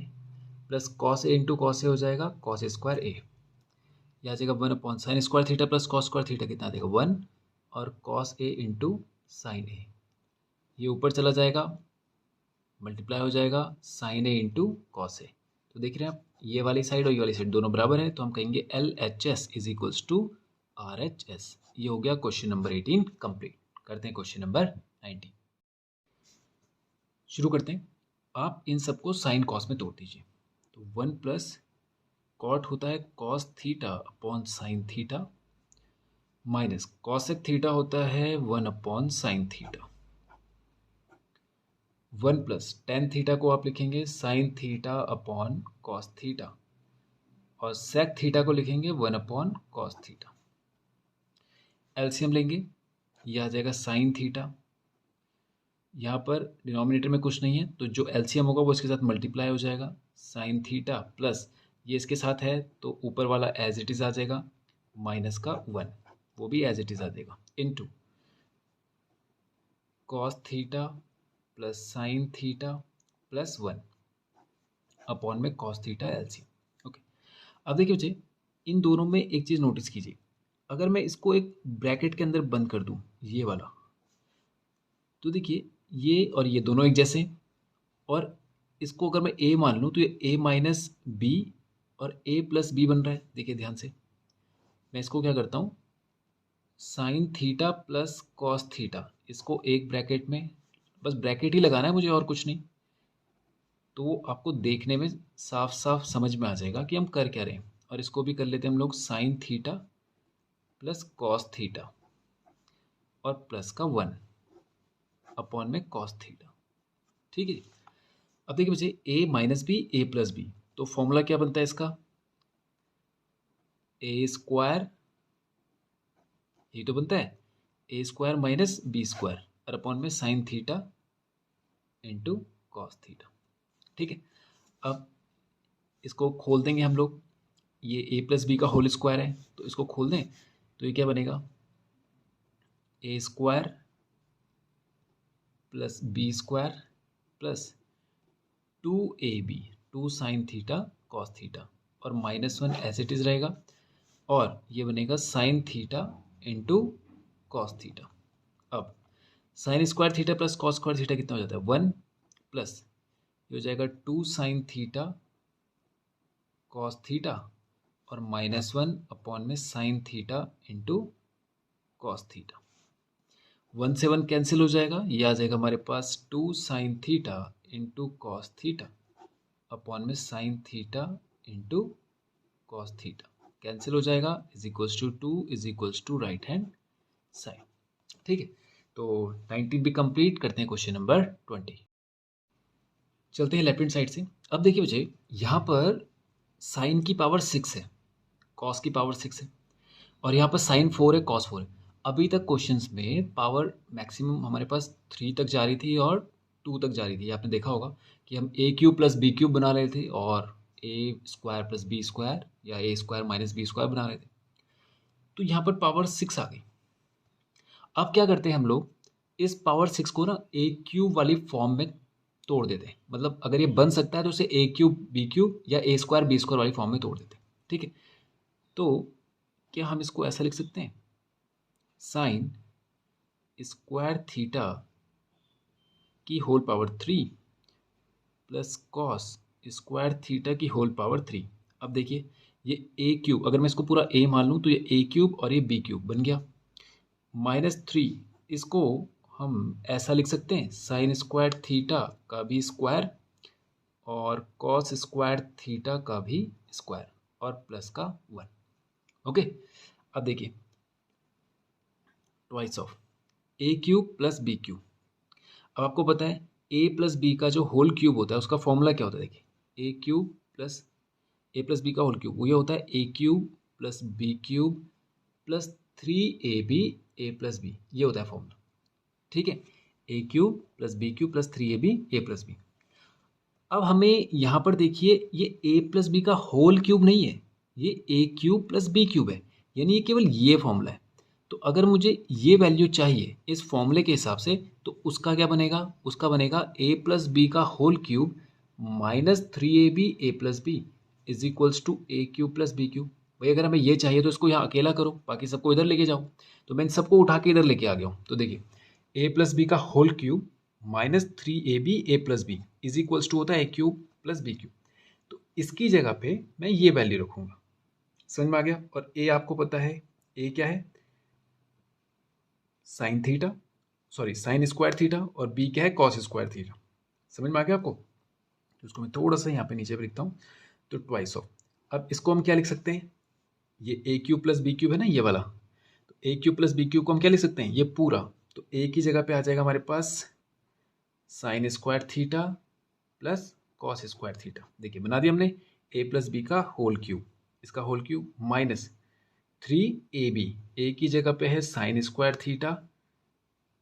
plus cos A into cos ए हो जाएगा कॉस स्क्वायर ए। यह आ जाएगा 1 upon sine square theta plus cos square theta कितना देगा 1, और कॉस ए इंटू साइन ए, ये ऊपर चला जाएगा मल्टीप्लाई हो जाएगा साइन ए इंटू कॉस ए। तो देख रहे हैं आप, ये वाली साइड और ये वाली साइड दोनों बराबर है, तो हम कहेंगे L H S is equals to R H S. ये हो गया क्वेश्चन नंबर 18 कंप्लीट। करते हैं क्वेश्चन नंबर 19। शुरू करते हैं। आप इन सबको साइन कॉस में तोड़ दीजिए, तो 1 प्लस कॉट होता है cos theta upon sine theta, minus cosec theta होता है 1 upon sine theta, 1 plus tan theta को आप लिखेंगे sign theta upon cos theta, और सेक थीटा को लिखेंगे 1 अपॉन कॉस थीटा। एलसीएम लेंगे, यह आ जाएगा साइन थीटा, यहाँ पर डिनोमिनेटर में कुछ नहीं है तो जो एलसीएम होगा वो इसके साथ मल्टीप्लाई हो जाएगा, साइन थीटा प्लस ये इसके साथ है तो ऊपर वाला एज इट इज़ आ जाएगा माइनस का 1, वो भी एज इट इज़ आ जाएगा, into cos theta plus sine theta plus 1 upon में कॉस थीटा एलसीएम। ओके, अब देखिए बच्चे, इन दोनों में एक चीज़ नोटिस कीजिए, अगर मैं इसको एक ब्रैकेट के अंदर बंद कर दूं ये वाला, तो देखिए ये और ये दोनों एक जैसे हैं, और इसको अगर मैं ए मान लूँ तो ये ए माइनस बी और ए प्लस बी बन रहा है। देखिए ध्यान से, मैं इसको क्या करता हूँ, sine theta plus cos theta, इसको एक ब्रैकेट में, बस ब्रैकेट ही लगाना है मुझे और कुछ नहीं, तो आपको देखने में साफ साफ समझ में आ जाएगा कि हम कर क्या रहे हैं। और इसको भी कर लेते हैं हम लोग, sign theta plus cos theta और प्लस का 1 अपॉन में कॉस थीटा। ठीक है, अब देखिए बच्चे, ए minus B A plus B, तो फॉर्मूला क्या बनता है इसका, ए स्क्वायर, ये तो बनता है, A square minus B square और अपॉन में sine theta into cos theta. ठीक है, अब इसको खोल देंगे हम लोग। ये ए प्लस बी का होल स्क्वायर है, तो इसको खोल दें तो ये क्या बनेगा, A square plus B square plus 2ab, 2 sine theta cos theta, और -1 एज इट इज रहेगा, और ये बनेगा sine theta into cos theta. अब sine square theta plus cos square theta कितना हो जाता है, 1 प्लस ये हो जाएगा 2 साइन थीटा कॉस थीटा और -1 अपॉन में sine theta into cos theta. 1 से 1 कैंसिल हो जाएगा, ये आ जाएगा हमारे पास 2 sine theta into cos theta upon में sine theta into cos theta, cancel हो जाएगा, is equals to 2 is equals to right hand side. ठीक है, तो 19 भी कंप्लीट करते हैं क्वेश्चन नंबर 20। चलते हैं लेफ्ट हैंड साइड से। अब देखिए बच्चे, यहाँ पर साइन की पावर 6 है, कॉस की पावर 6 है, और यहाँ पर साइन 4 है, कॉस 4 है। अभी तक क्वेश्चंस में पावर मैक्सिमम हमारे पास 3 तक जा रही थी और 2 तक जा रही थी। आपने देखा होगा कि हम ए क्यूब प्लस बी क्यूब बना रहे थे और ए स्क्वायर प्लस बी स्क्वायर या ए स्क्वायर माइनस बी स्क्वायर बना रहे थे। तो यहाँ पर पावर 6 आ गई। अब क्या करते हैं हम लोग, इस पावर 6 को ना ए क्यूब वाली फॉर्म में तोड़ देते हैं। मतलब अगर ये बन सकता है तो उसे ए क्यूब बी क्यूब या ए स्क्वायर बी स्क्वायर वाली फॉर्म में तोड़ देते हैं। ठीक है, तो क्या हम इसको ऐसा लिख सकते हैं, साइन स्क्वायर थीटा की होल पावर 3 प्लस कॉस स्क्वायर थीटा की होल पावर 3। अब देखिए ये ए क्यूब, अगर मैं इसको पूरा ए मान लूँ तो ये ए क्यूब और ये बी क्यूब बन गया, -3 इसको हम ऐसा लिख सकते हैं, साइन स्क्वायर थीटा का भी स्क्वायर और कॉस स्क्वायर थीटा का भी स्क्वायर और प्लस का 1। ओके, अब देखिए twice of A cube plus B cube. अब आपको पता है ए प्लस बी का जो होल क्यूब होता है उसका फॉर्मूला क्या होता है, देखिए A cube plus A plus B का होल क्यूब, वो ये होता है A cube plus B cube plus 3ab A plus B, ये होता है फॉर्मूला। ठीक है, A cube plus B cube plus 3ab A plus B. अब हमें यहाँ पर देखिए ये ए प्लस बी का होल क्यूब नहीं है, ये A cube plus B cube है, यानी ये केवल ये फॉर्मूला है। तो अगर मुझे ये वैल्यू चाहिए इस फॉर्मूले के हिसाब से, तो उसका क्या बनेगा, उसका बनेगा ए प्लस बी का whole cube minus 3ab A plus B is equals to A cube plus B cube. भाई अगर हमें ये चाहिए तो इसको यहाँ अकेला करो, बाकी सबको इधर लेके जाओ। तो मैं इन सबको उठा के इधर लेके आ गया हूँ। तो देखिए ए प्लस बी का whole cube -3ab A plus B is equals to होता है A cube plus B cube. तो इसकी जगह पे मैं ये वैल्यू रखूंगा। समझ में आ गया? और ए आपको पता है, ए क्या है, sine theta, sorry sine square theta, और बी क्या है, कॉस स्क्वायर थीटा। समझ में आ गया आपको? तो इसको मैं थोड़ा सा यहाँ पे नीचे पे लिखता हूँ, तो ट्वाइस ऑफ। अब इसको हम क्या लिख सकते हैं, ये A cube plus B cube है ना ये वाला, तो ए क्यूब प्लस बी क्यूब को हम क्या लिख सकते हैं, ये पूरा। तो ए की जगह पे आ जाएगा हमारे पास sine square theta plus cos square theta. देखिए बना दिया हमने, ए प्लस बी का होल क्यूब, इसका whole cube minus 3ab, A की जगह पे है साइन स्क्वायर थीटा,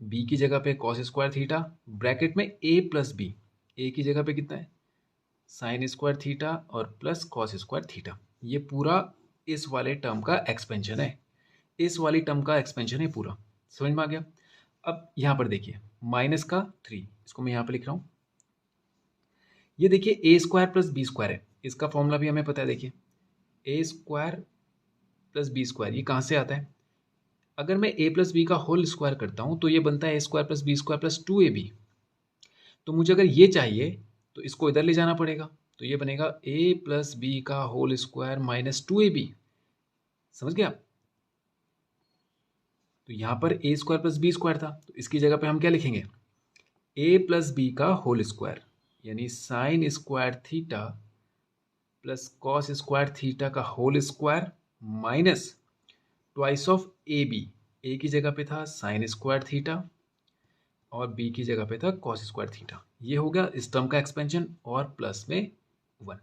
बी की जगह पे कॉस स्क्वायर थीटा, ब्रैकेट में ए प्लस बी, ए की जगह पे कितना है, साइन स्क्वायर थीटा और प्लस कॉस स्क्वायर थीटा। ये पूरा इस वाले टर्म का एक्सपेंशन है, इस वाली टर्म का एक्सपेंशन है पूरा। समझ में आ गया? अब यहाँ पर देखिए माइनस का 3, इसको मैं यहाँ पे लिख रहा हूँ। ये देखिए A square plus B square है, इसका फॉर्मूला भी हमें पता है। देखिए A square plus B square ये कहाँ से आता है, अगर मैं ए प्लस बी का होल स्क्वायर करता हूँ तो ये बनता है A square plus B square plus 2ab। तो मुझे अगर ये चाहिए तो इसको इधर ले जाना पड़ेगा, तो ये बनेगा ए प्लस बी का होल स्क्वायर माइनस 2ab। समझ गया? तो यहाँ पर A square plus B square था, तो इसकी जगह पे हम क्या लिखेंगे, ए प्लस बी का होल स्क्वायर, यानी sine square theta plus cos square theta का whole square minus twice of A B, A की जगह पे था साइन स्क्वायर थीटा और बी की जगह पे था कॉस स्क्वायर थीटा। ये हो गया इस टर्म का एक्सपेंशन, और प्लस में 1।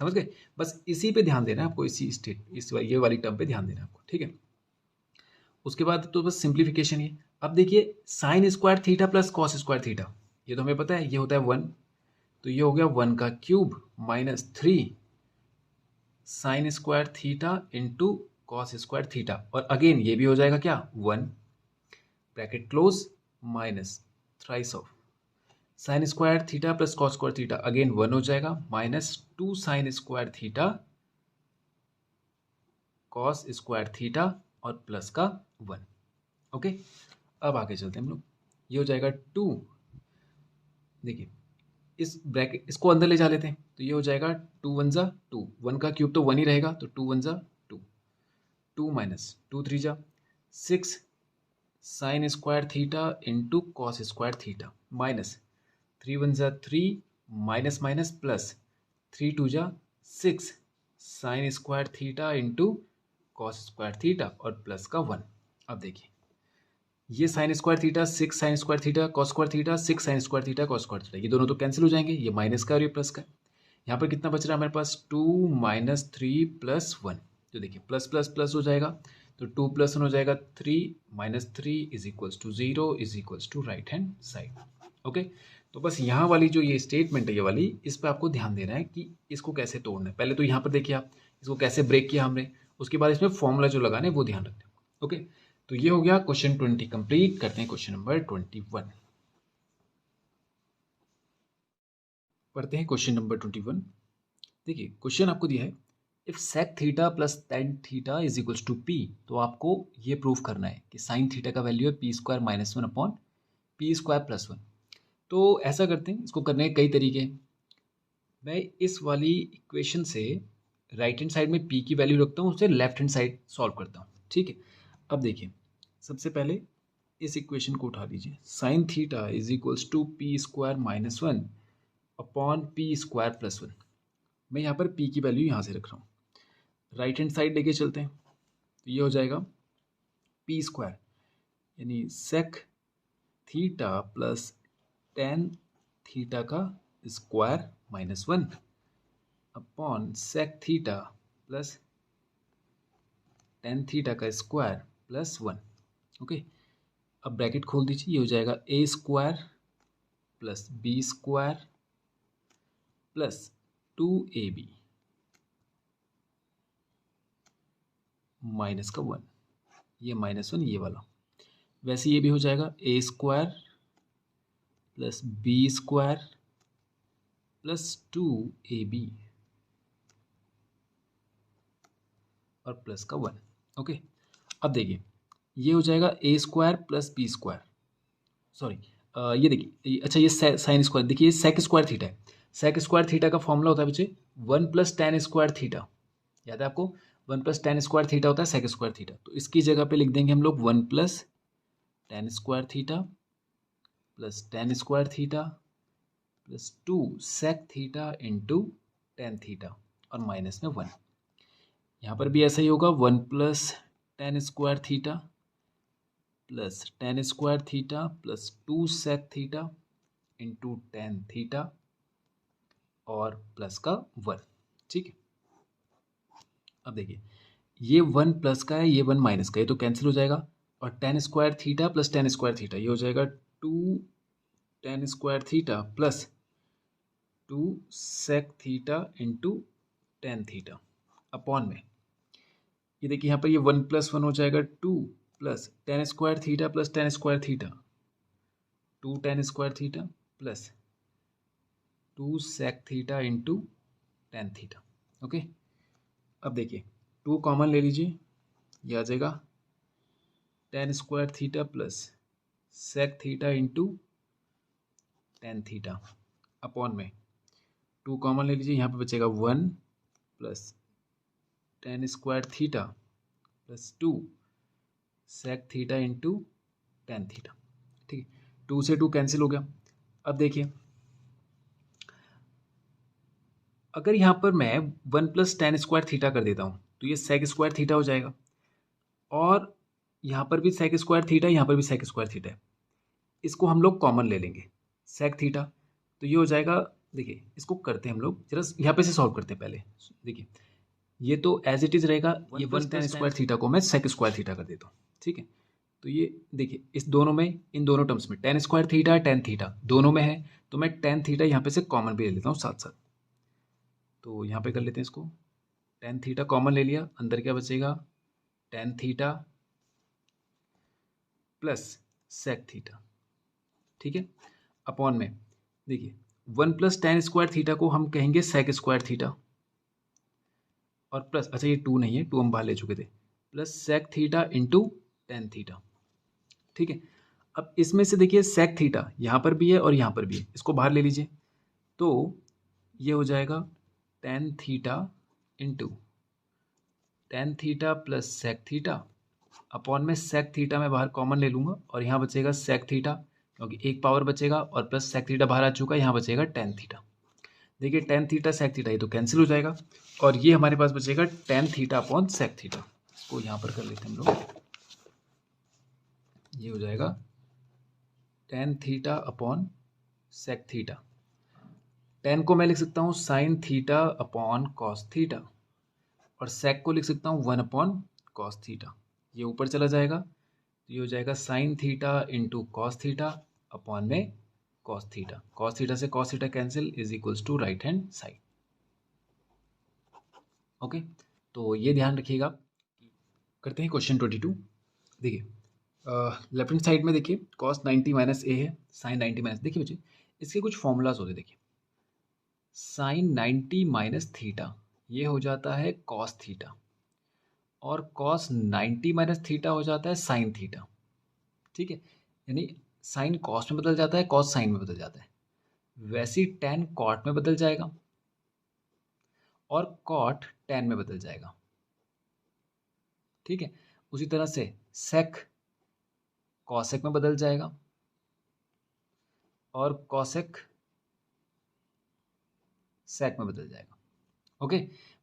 समझ गए? बस इसी पे ध्यान देना है आपको, इसी स्टेट इस ये वाली टर्म पे ध्यान देना है आपको। ठीक है, उसके बाद तो बस सिंप्लीफिकेशन ही। अब देखिए sign square theta plus cos square theta, ये तो हमें पता है, ये होता है 1, तो ये हो गया 1 का cube minus 3 sign square theta into cos square theta, और अगेन ये भी हो जाएगा क्या 1 bracket close minus thrice of sine square theta plus cos square theta, again 1 हो जाएगा minus 2 sign square theta cos square theta और प्लस का 1। ओके, अब आगे चलते हैं हम लोग। ये हो जाएगा 2, देखिए इस ब्रैकेट इसको अंदर ले जा लेते हैं, तो ये हो जाएगा 2 1 जा 2, 1 का क्यूब तो 1 ही रहेगा, तो 2 1 जा 2, 2 माइनस 2 3 जा 6 sign square theta into cos square theta minus 3 1 जा 3 माइनस माइनस प्लस 3 2 जा 6 sign square theta into cos square theta और प्लस का 1। अब देखिए ये sign square theta 6 sign square theta cos square theta 6 sign square theta cos square theta, ये दोनों तो कैंसिल हो जाएंगे, ये माइनस का और ये प्लस का। यहाँ पर कितना बच रहा है हमारे पास 2 माइनस 3 प्लस 1, तो देखिए प्लस प्लस प्लस हो जाएगा, तो 2 प्लस 1 हो जाएगा 3 minus 3 is equals to 0 is equals to right hand side. Okay, तो बस यहाँ वाली जो ये स्टेटमेंट है ये वाली, इस पर आपको ध्यान देना है कि इसको कैसे तोड़ना है। पहले तो यहाँ पर देखिए आप इसको कैसे ब्रेक किया हमने, उसके बाद इसमें फॉर्मूला जो लगाना है वो ध्यान रखना है। ओके, तो ये हो गया क्वेश्चन 20 कंप्लीट। करते हैं क्वेश्चन नंबर 21, पढ़ते हैं क्वेश्चन नंबर 21। देखिए क्वेश्चन आपको दिया है if sec theta plus tan theta is equals to P, तो आपको ये प्रूव करना है कि साइन थीटा का वैल्यू है P square minus 1 upon P square plus 1। तो ऐसा करते हैं, इसको करने के कई तरीके हैं। मैं इस वाली इक्वेशन से राइट हैंड साइड में पी की वैल्यू रखता हूँ, उससे लेफ्ट हैंड साइड सॉल्व करता हूँ। ठीक है, अब देखिए सबसे पहले इस इक्वेशन को उठा लीजिए, sine theta is equals to P square minus 1 upon P square plus 1। मैं यहाँ पर पी की वैल्यू यहाँ से रख रहा हूँ, राइट हैंड साइड लेके चलते हैं, तो ये हो जाएगा पी स्क्वायर यानी sec theta plus tan theta का square minus 1 upon sec theta plus tan theta का स्क्वायर प्लस 1। ओके, अब ब्रैकेट खोल दीजिए, ये हो जाएगा A square plus B square plus 2ab minus का 1, ये माइनस 1 ये वाला। वैसे ये भी हो जाएगा A square plus B square plus 2ab और प्लस का 1। ओके, अब देखिए ये हो जाएगा A square plus B square, sorry ये देखिए, अच्छा ये साइन स्क्वायर, देखिए ये सेक स्क्वायर थीटा है। सेक स्क्वायर थीटा का फॉर्मूला होता है बच्चे 1 प्लस टेन स्क्वायर थीटा, याद है आपको 1 प्लस टेन स्क्वायर थीटा होता है सेक स्क्वायर थीटा। तो इसकी जगह पे लिख देंगे हम लोग 1 plus tan square theta plus tan square theta plus 2 sec theta into tan theta और माइनस में 1। यहाँ पर भी ऐसा ही होगा 1 plus tan square theta plus tan square theta plus 2 sec theta into tan theta और प्लस का 1। ठीक है, अब देखिए ये 1 प्लस का है, ये 1 माइनस का है, तो कैंसिल हो जाएगा, और tan square theta plus tan square theta ये हो जाएगा 2 tan square theta plus 2 sec theta into tan theta upon में, ये देखिए यहाँ पर ये 1 प्लस 1 हो जाएगा 2 plus tan square theta plus tan square theta 2 tan square theta plus 2 sec theta into tan theta. Okay, अब देखिए 2 कॉमन ले लीजिए, ये आ जाएगा tan square theta plus sec theta into tan theta upon में 2 कॉमन ले लीजिए, यहाँ पे बचेगा 1 plus tan square theta plus 2 sec theta into tan theta. ठीक है, 2 से 2 कैंसिल हो गया। अब देखिए अगर यहाँ पर मैं 1 प्लस टेन स्क्वायर थीटा कर देता हूँ तो ये सेक स्क्वायर थीटा हो जाएगा, और यहाँ पर भी सेक स्क्वायर थीटा, यहाँ पर भी सेक स्क्वायर थीटा है, इसको हम लोग कॉमन ले लेंगे सेक थीटा, तो ये हो जाएगा, देखिए इसको करते हैं हम लोग जरा यहाँ पे से सॉल्व करते हैं पहले। देखिए ये तो एज इट इज रहेगा, ये 1 टेन स्क्वायर थीटा को मैं सेक स्क्वायर थीटा कर देता हूँ, ठीक है, तो ये देखिए इस दोनों में, इन दोनों टर्म्स में ten square theta tan theta दोनों में है, तो मैं टेन थीटा यहाँ पे से कॉमन भी ले लेता हूँ साथ साथ। तो यहाँ पे कर लेते हैं इसको, टेन थीटा कॉमन ले लिया, अंदर क्या बचेगा, tan theta plus sec theta, ठीक है, अपॉन में देखिए one plus tan square theta को हम कहेंगे सेक स्क्वायर थीटा, और प्लस, अच्छा ये टू नहीं है, टू हम बाहर ले चुके थे, plus sec theta into tan theta, ठीक है। अब इसमें से देखिए सेक थीटा यहाँ पर भी है और यहाँ पर भी है, इसको बाहर ले लीजिए, तो ये हो जाएगा tan theta into tan theta plus sec theta upon में सेक थीटा मैं बाहर कॉमन ले लूँगा और यहाँ बचेगा सेक थीटा, क्योंकि एक पावर बचेगा और प्लस सेक थीटा बाहर आ चुका है, यहाँ बचेगा टेन थीटा। देखिए टेन थीटा सेक थीटा ये तो कैंसिल हो जाएगा और ये हमारे पास बचेगा tan theta upon sec theta. इसको यहाँ पर कर लेते हैं हम लोग, ये हो जाएगा tan theta upon sec theta. Tan को मैं लिख सकता हूँ sine theta upon cos theta और सेक को लिख सकता हूँ वन अपॉन कॉस थीटा। ये ऊपर चला जाएगा तो ये हो जाएगा sine theta into cos theta upon में कॉस थीटा। कॉस थीटा से cos theta cancel is equals to right hand side. Okay, तो ये ध्यान रखिएगा। करते हैं क्वेश्चन 22। देखिए लेफ्ट हैंड साइड में देखिए कॉस 90 माइनस ए है, साइन 90 माइनस, देखिए बच्चे इसके कुछ फॉर्मूलाज होते हैं। देखिए साइन 90 माइनस थीटा ये हो जाता है कॉस थीटा और कॉस 90 माइनस थीटा हो जाता है साइन थीटा, ठीक है। यानी साइन कॉस में बदल जाता है, कॉस साइन में बदल जाता है। वैसे ही टेन कॉट में बदल जाएगा और कॉट टेन में बदल जाएगा, ठीक है। उसी तरह से सेक कॉसेक में बदल जाएगा और कॉसेक सेक में बदल जाएगा। ओके,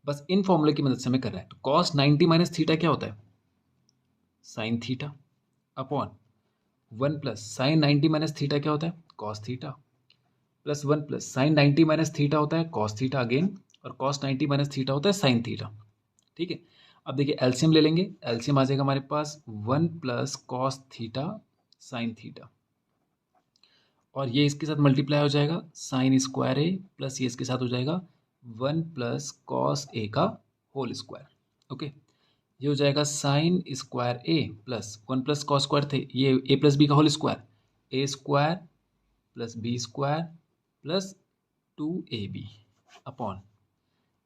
बस इन फॉर्मूले की मदद से हमें कर रहा है। तो कॉस 90 माइनस थीटा क्या होता है, sign theta upon one plus sign 90 minus theta क्या होता है, cos theta plus one plus sign 90 minus theta होता है कॉस थीटा अगेन, और कॉस 90 माइनस थीटा होता है साइन थीटा, ठीक है। अब देखिए एलसीएम ले लेंगे, एलसीएम आ जाएगा हमारे पास one plus cos theta sine theta और ये इसके साथ मल्टीप्लाई हो जाएगा साइन स्क्वायर ए प्लस ये इसके साथ हो जाएगा वन प्लस कॉस ए का होल स्क्वायर। ओके, ये हो जाएगा sine square A plus one plus cos square थे ये ए प्लस बी का whole square, A square plus B square plus two A B upon,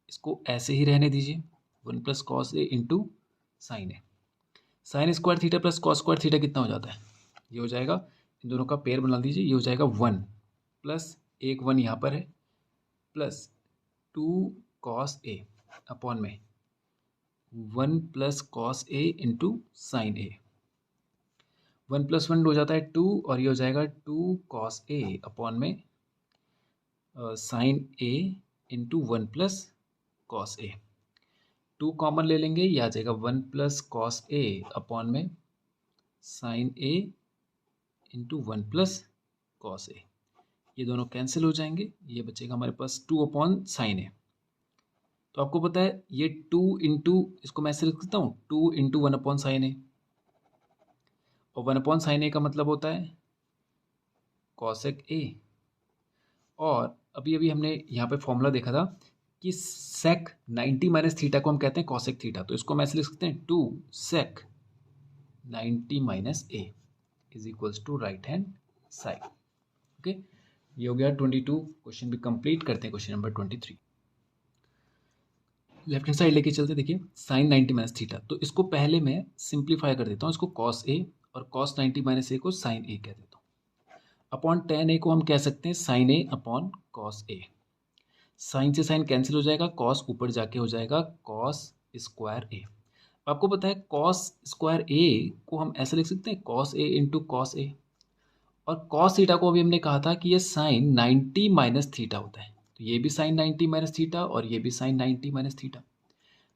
इसको ऐसे ही रहने दीजिए, one plus cos A into sine A. Sine square theta plus cos square theta कितना हो जाता है, ये हो जाएगा, इन दोनों का पेयर बना दीजिए, ये हो जाएगा वन प्लस एक वन यहाँ पर है plus two cos A upon में one plus cos A into sine A. One plus one हो जाता है टू और ये हो जाएगा टू कॉस ए अपॉन में sine A into one plus cos A. Two common ले लेंगे, ये आ जाएगा one plus cos A upon में sine A into one plus cos A. ये दोनों कैंसिल हो जाएंगे, ये बचेगा हमारे पास टू अपॉन साइन ए। तो आपको पता है ये टू इंटू, इसको मैं ऐसे लिख सकता हूँ two into one upon sine A, और वन अपॉन साइन ए का मतलब होता है कॉसेक ए। और अभी अभी हमने यहाँ पे फॉर्मूला देखा था कि सेक 90 माइनस थीटा को हम कहते हैं कॉसेक थीटा, तो इसको हम ऐसे लिख सकते हैं two sec 90 minus A is equals to right hand side. Okay, ये हो गया 22 क्वेश्चन भी कंप्लीट। करते हैं question number 23। Left hand side लेके चलते, देखिए साइन 90 माइनस थीटा, तो इसको पहले मैं सिंप्लीफाई कर देता हूँ, इसको कॉस ए और कॉस 90 माइनस ए को साइन ए कह देता हूँ, अपॉन टेन ए को हम कह सकते हैं sign A upon cos A. Sign से साइन कैंसिल हो जाएगा, कॉस ऊपर जाके हो जाएगा कॉस स्क्वायर ए। आपको पता है कॉस स्क्वायर ए को हम ऐसे लिख सकते हैं कॉस ए इंटू कॉस ए, और कॉस थीटा को अभी हमने कहा था कि ये साइन 90 माइनस थीटा होता है, तो ये भी साइन 90 माइनस थीटा और ये भी साइन 90 माइनस थीटा,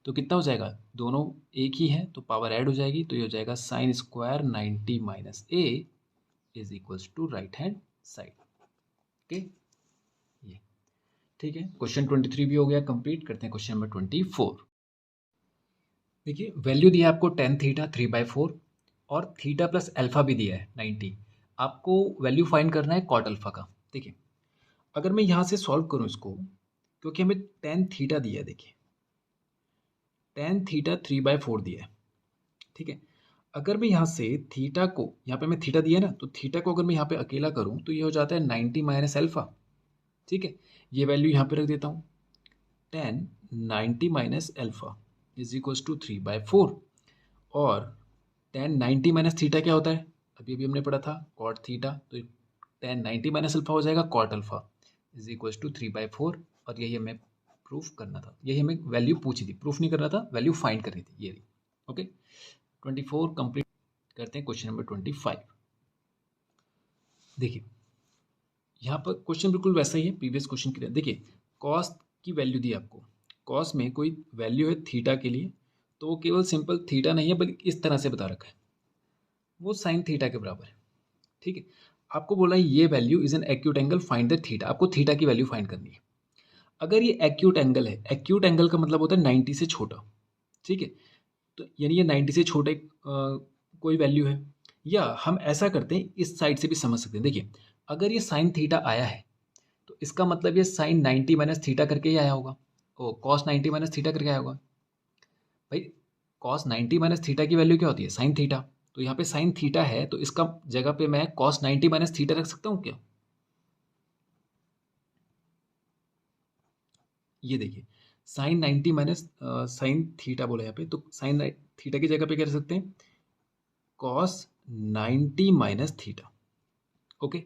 तो कितना हो जाएगा, दोनों एक ही है तो पावर ऐड हो जाएगी, तो ये हो जाएगा sine square 90 minus A is equals to right hand side. Okay, ये ठीक है। क्वेश्चन 23 भी हो गया कंप्लीट। करते हैं क्वेश्चन नंबर 24। देखिए वैल्यू दी है आपको टेन थीटा 3/4 और थीटा प्लस अल्फा भी दिया है 90। आपको वैल्यू फाइंड करना है कॉट अल्फा का। देखिए अगर मैं यहाँ से सॉल्व करूँ इसको, क्योंकि हमें टेन थीटा दिया है, देखिए टेन थीटा 3/4 दिया है, ठीक है। अगर मैं यहाँ से थीटा को, यहाँ पे मैं थीटा दिया है ना, तो थीटा को अगर मैं यहाँ पे अकेला करूँ तो ये हो जाता है 90 माइनस अल्फा, ठीक है। ये वैल्यू यहाँ पे रख देता हूँ, tan 90 minus alpha is equals to 3/4, और टेन 90 माइनस थीटा क्या होता है, अभी अभी हमने पढ़ा था कॉट थीटा, तो टेन 90 माइनस अल्फा हो जाएगा cot alpha is equals to 3/4, और यही हमें प्रूफ करना था, यही हमें वैल्यू पूछी थी, प्रूफ नहीं करना था, वैल्यू फाइंड करनी थी, ये रही। ओके 24 कंप्लीट करते हैं, क्वेश्चन नंबर 25। देखिए यहाँ पर क्वेश्चन बिल्कुल वैसा ही है प्रीवियस क्वेश्चन की तरह। देखिए कॉस की वैल्यू दी आपको, कॉस में कोई वैल्यू है थीटा के लिए, तो वो केवल सिंपल थीटा नहीं है बल्कि इस तरह से बता रखा है, वो साइन थीटा के बराबर है, ठीक है। आपको बोला है ये value is an acute angle, find the theta, आपको थीटा की वैल्यू फाइंड करनी है। अगर ये एक्यूट एंगल है, एक्यूट एंगल का मतलब होता है 90 से छोटा, ठीक है, तो यानी ये 90 से छोटे कोई वैल्यू है, या हम ऐसा करते हैं इस साइड से भी समझ सकते हैं। देखिए अगर ये साइन थीटा आया है तो इसका मतलब ये साइन 90 माइनस थीटा करके ही आया होगा, ओ कॉस 90 माइनस थीटा करके आया होगा। भाई कॉस 90 माइनस थीटा की वैल्यू क्या होती है, साइन थीटा, तो यहाँ पे साइन थीटा है तो इसका जगह पे मैं कॉस 90 माइनस थीटा रख सकता हूँ क्या। ये देखिए साइन 90 माइनस साइन थीटा बोला यहाँ पे, तो साइन थीटा की जगह पे क्या रख सकते हैं, कॉस 90 माइनस थीटा। ओके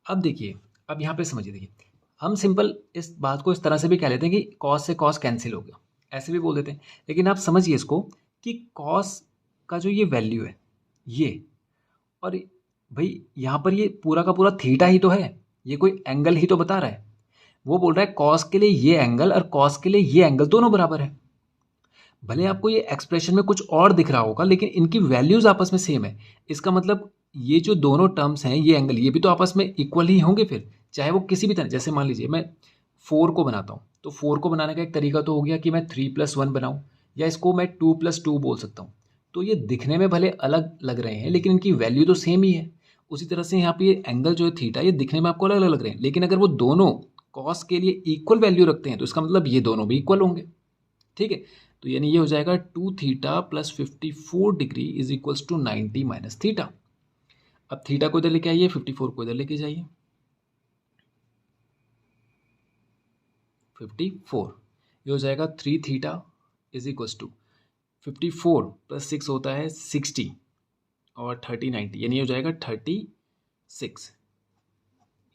अब देखिए, अब यहाँ पे समझिए, देखिए हम सिंपल इस बात को इस तरह से भी कह लेते हैं कि कॉस से कॉस कैंसिल हो गया, ऐसे भी बोल देते हैं, लेकिन आप समझिए इसको कि कॉस का जो ये वैल्यू है ये, और भाई यहाँ पर ये पूरा का पूरा थीटा ही तो है, ये कोई एंगल ही तो बता रहा है। वो बोल रहा है कॉस के लिए ये एंगल और कॉस के लिए ये एंगल दोनों बराबर है। भले आपको ये एक्सप्रेशन में कुछ और दिख रहा होगा लेकिन इनकी वैल्यूज आपस में सेम है। इसका मतलब ये जो दोनों टर्म्स हैं, ये एंगल, ये भी तो आपस में इक्वल ही होंगे फिर, चाहे वो किसी भी तरह, जैसे मान लीजिए मैं 4 को बनाता हूँ, तो 4 को बनाने का एक तरीका तो हो गया कि मैं 3+1 बनाऊँ, या इसको मैं 2+2 बोल सकता हूँ। तो ये दिखने में भले अलग लग रहे हैं लेकिन इनकी वैल्यू तो सेम ही है। उसी तरह से यहाँ पे ये एंगल जो है थीटा, ये दिखने में आपको अलग अलग लग रहे हैं, लेकिन अगर वो दोनों कॉस के लिए इक्वल वैल्यू रखते हैं तो इसका मतलब ये दोनों भी इक्वल होंगे, ठीक है। तो यानी ये हो जाएगा 2 theta plus 54 degree is equals to 90 minus theta. अब थीटा को इधर लेके आइए, 54 को इधर लेके जाइए, 54, ये हो जाएगा 3 theta is equals to 54 plus 6 होता है 60, और 30 90, यानी ये हो जाएगा 36,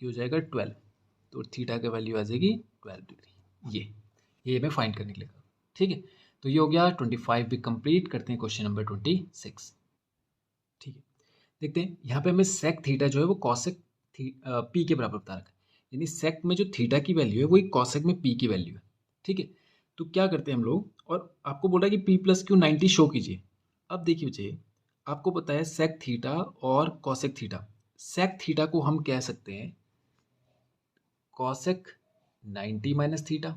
ये हो जाएगा 12, तो थीटा का वैल्यू आ जाएगी 12 डिग्री। ये हमें फाइंड करने के लिए, ठीक है। तो ये हो गया 25 भी कंप्लीट करते हैं, क्वेश्चन नंबर 26, ठीक है। देखते हैं यहाँ पे हमें सेक थीटा जो है वो कॉसेक पी के बराबर बता रखा है, यानी सेक में जो थीटा की वैल्यू है वही कॉसेक में पी की वैल्यू है, ठीक है। तो क्या करते हैं हम लोग, और आपको बोला कि पी प्लस क्यू 90 शो कीजिए। अब देखिए बच्चे, आपको पता है सेक थीटा और कॉसेक थीटा, सेक थीटा को हम कह सकते हैं कॉसेक 90 माइनस थीटा,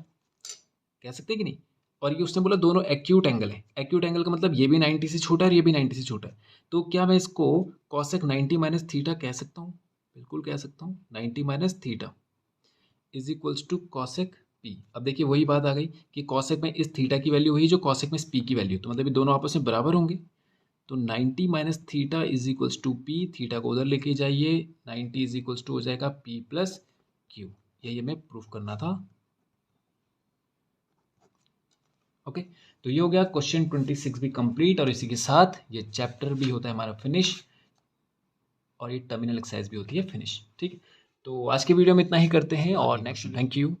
कह सकते हैं कि नहीं। और ये उसने बोला दोनों एक्यूट एंगल है, एक्यूट एंगल का मतलब ये भी 90 से छोटा है और ये भी 90 से छोटा है, तो क्या मैं इसको कॉसेक 90 माइनस थीटा कह सकता हूँ, बिल्कुल कह सकता हूँ, 90 minus theta is equals to cosec P. अब देखिए वही बात आ गई कि कॉसेक में इस थीटा की वैल्यू हुई जो कॉसेक में इस पी की वैल्यू, तो मतलब ये दोनों आपस में बराबर होंगे, तो 90 minus theta is equals to P, theta को उधर लेके जाइए, 90 इज इक्वल्स टू हो जाएगा पी प्लस क्यू, यही हमें प्रूफ करना था। ओके तो ये हो गया क्वेश्चन 26 भी कंप्लीट, और इसी के साथ ये चैप्टर भी होता है हमारा फिनिश, और ये टर्मिनल एक्सरसाइज भी होती है फिनिश, ठीक है। तो आज के वीडियो में इतना ही करते हैं, और नेक्स्ट, थैंक यू।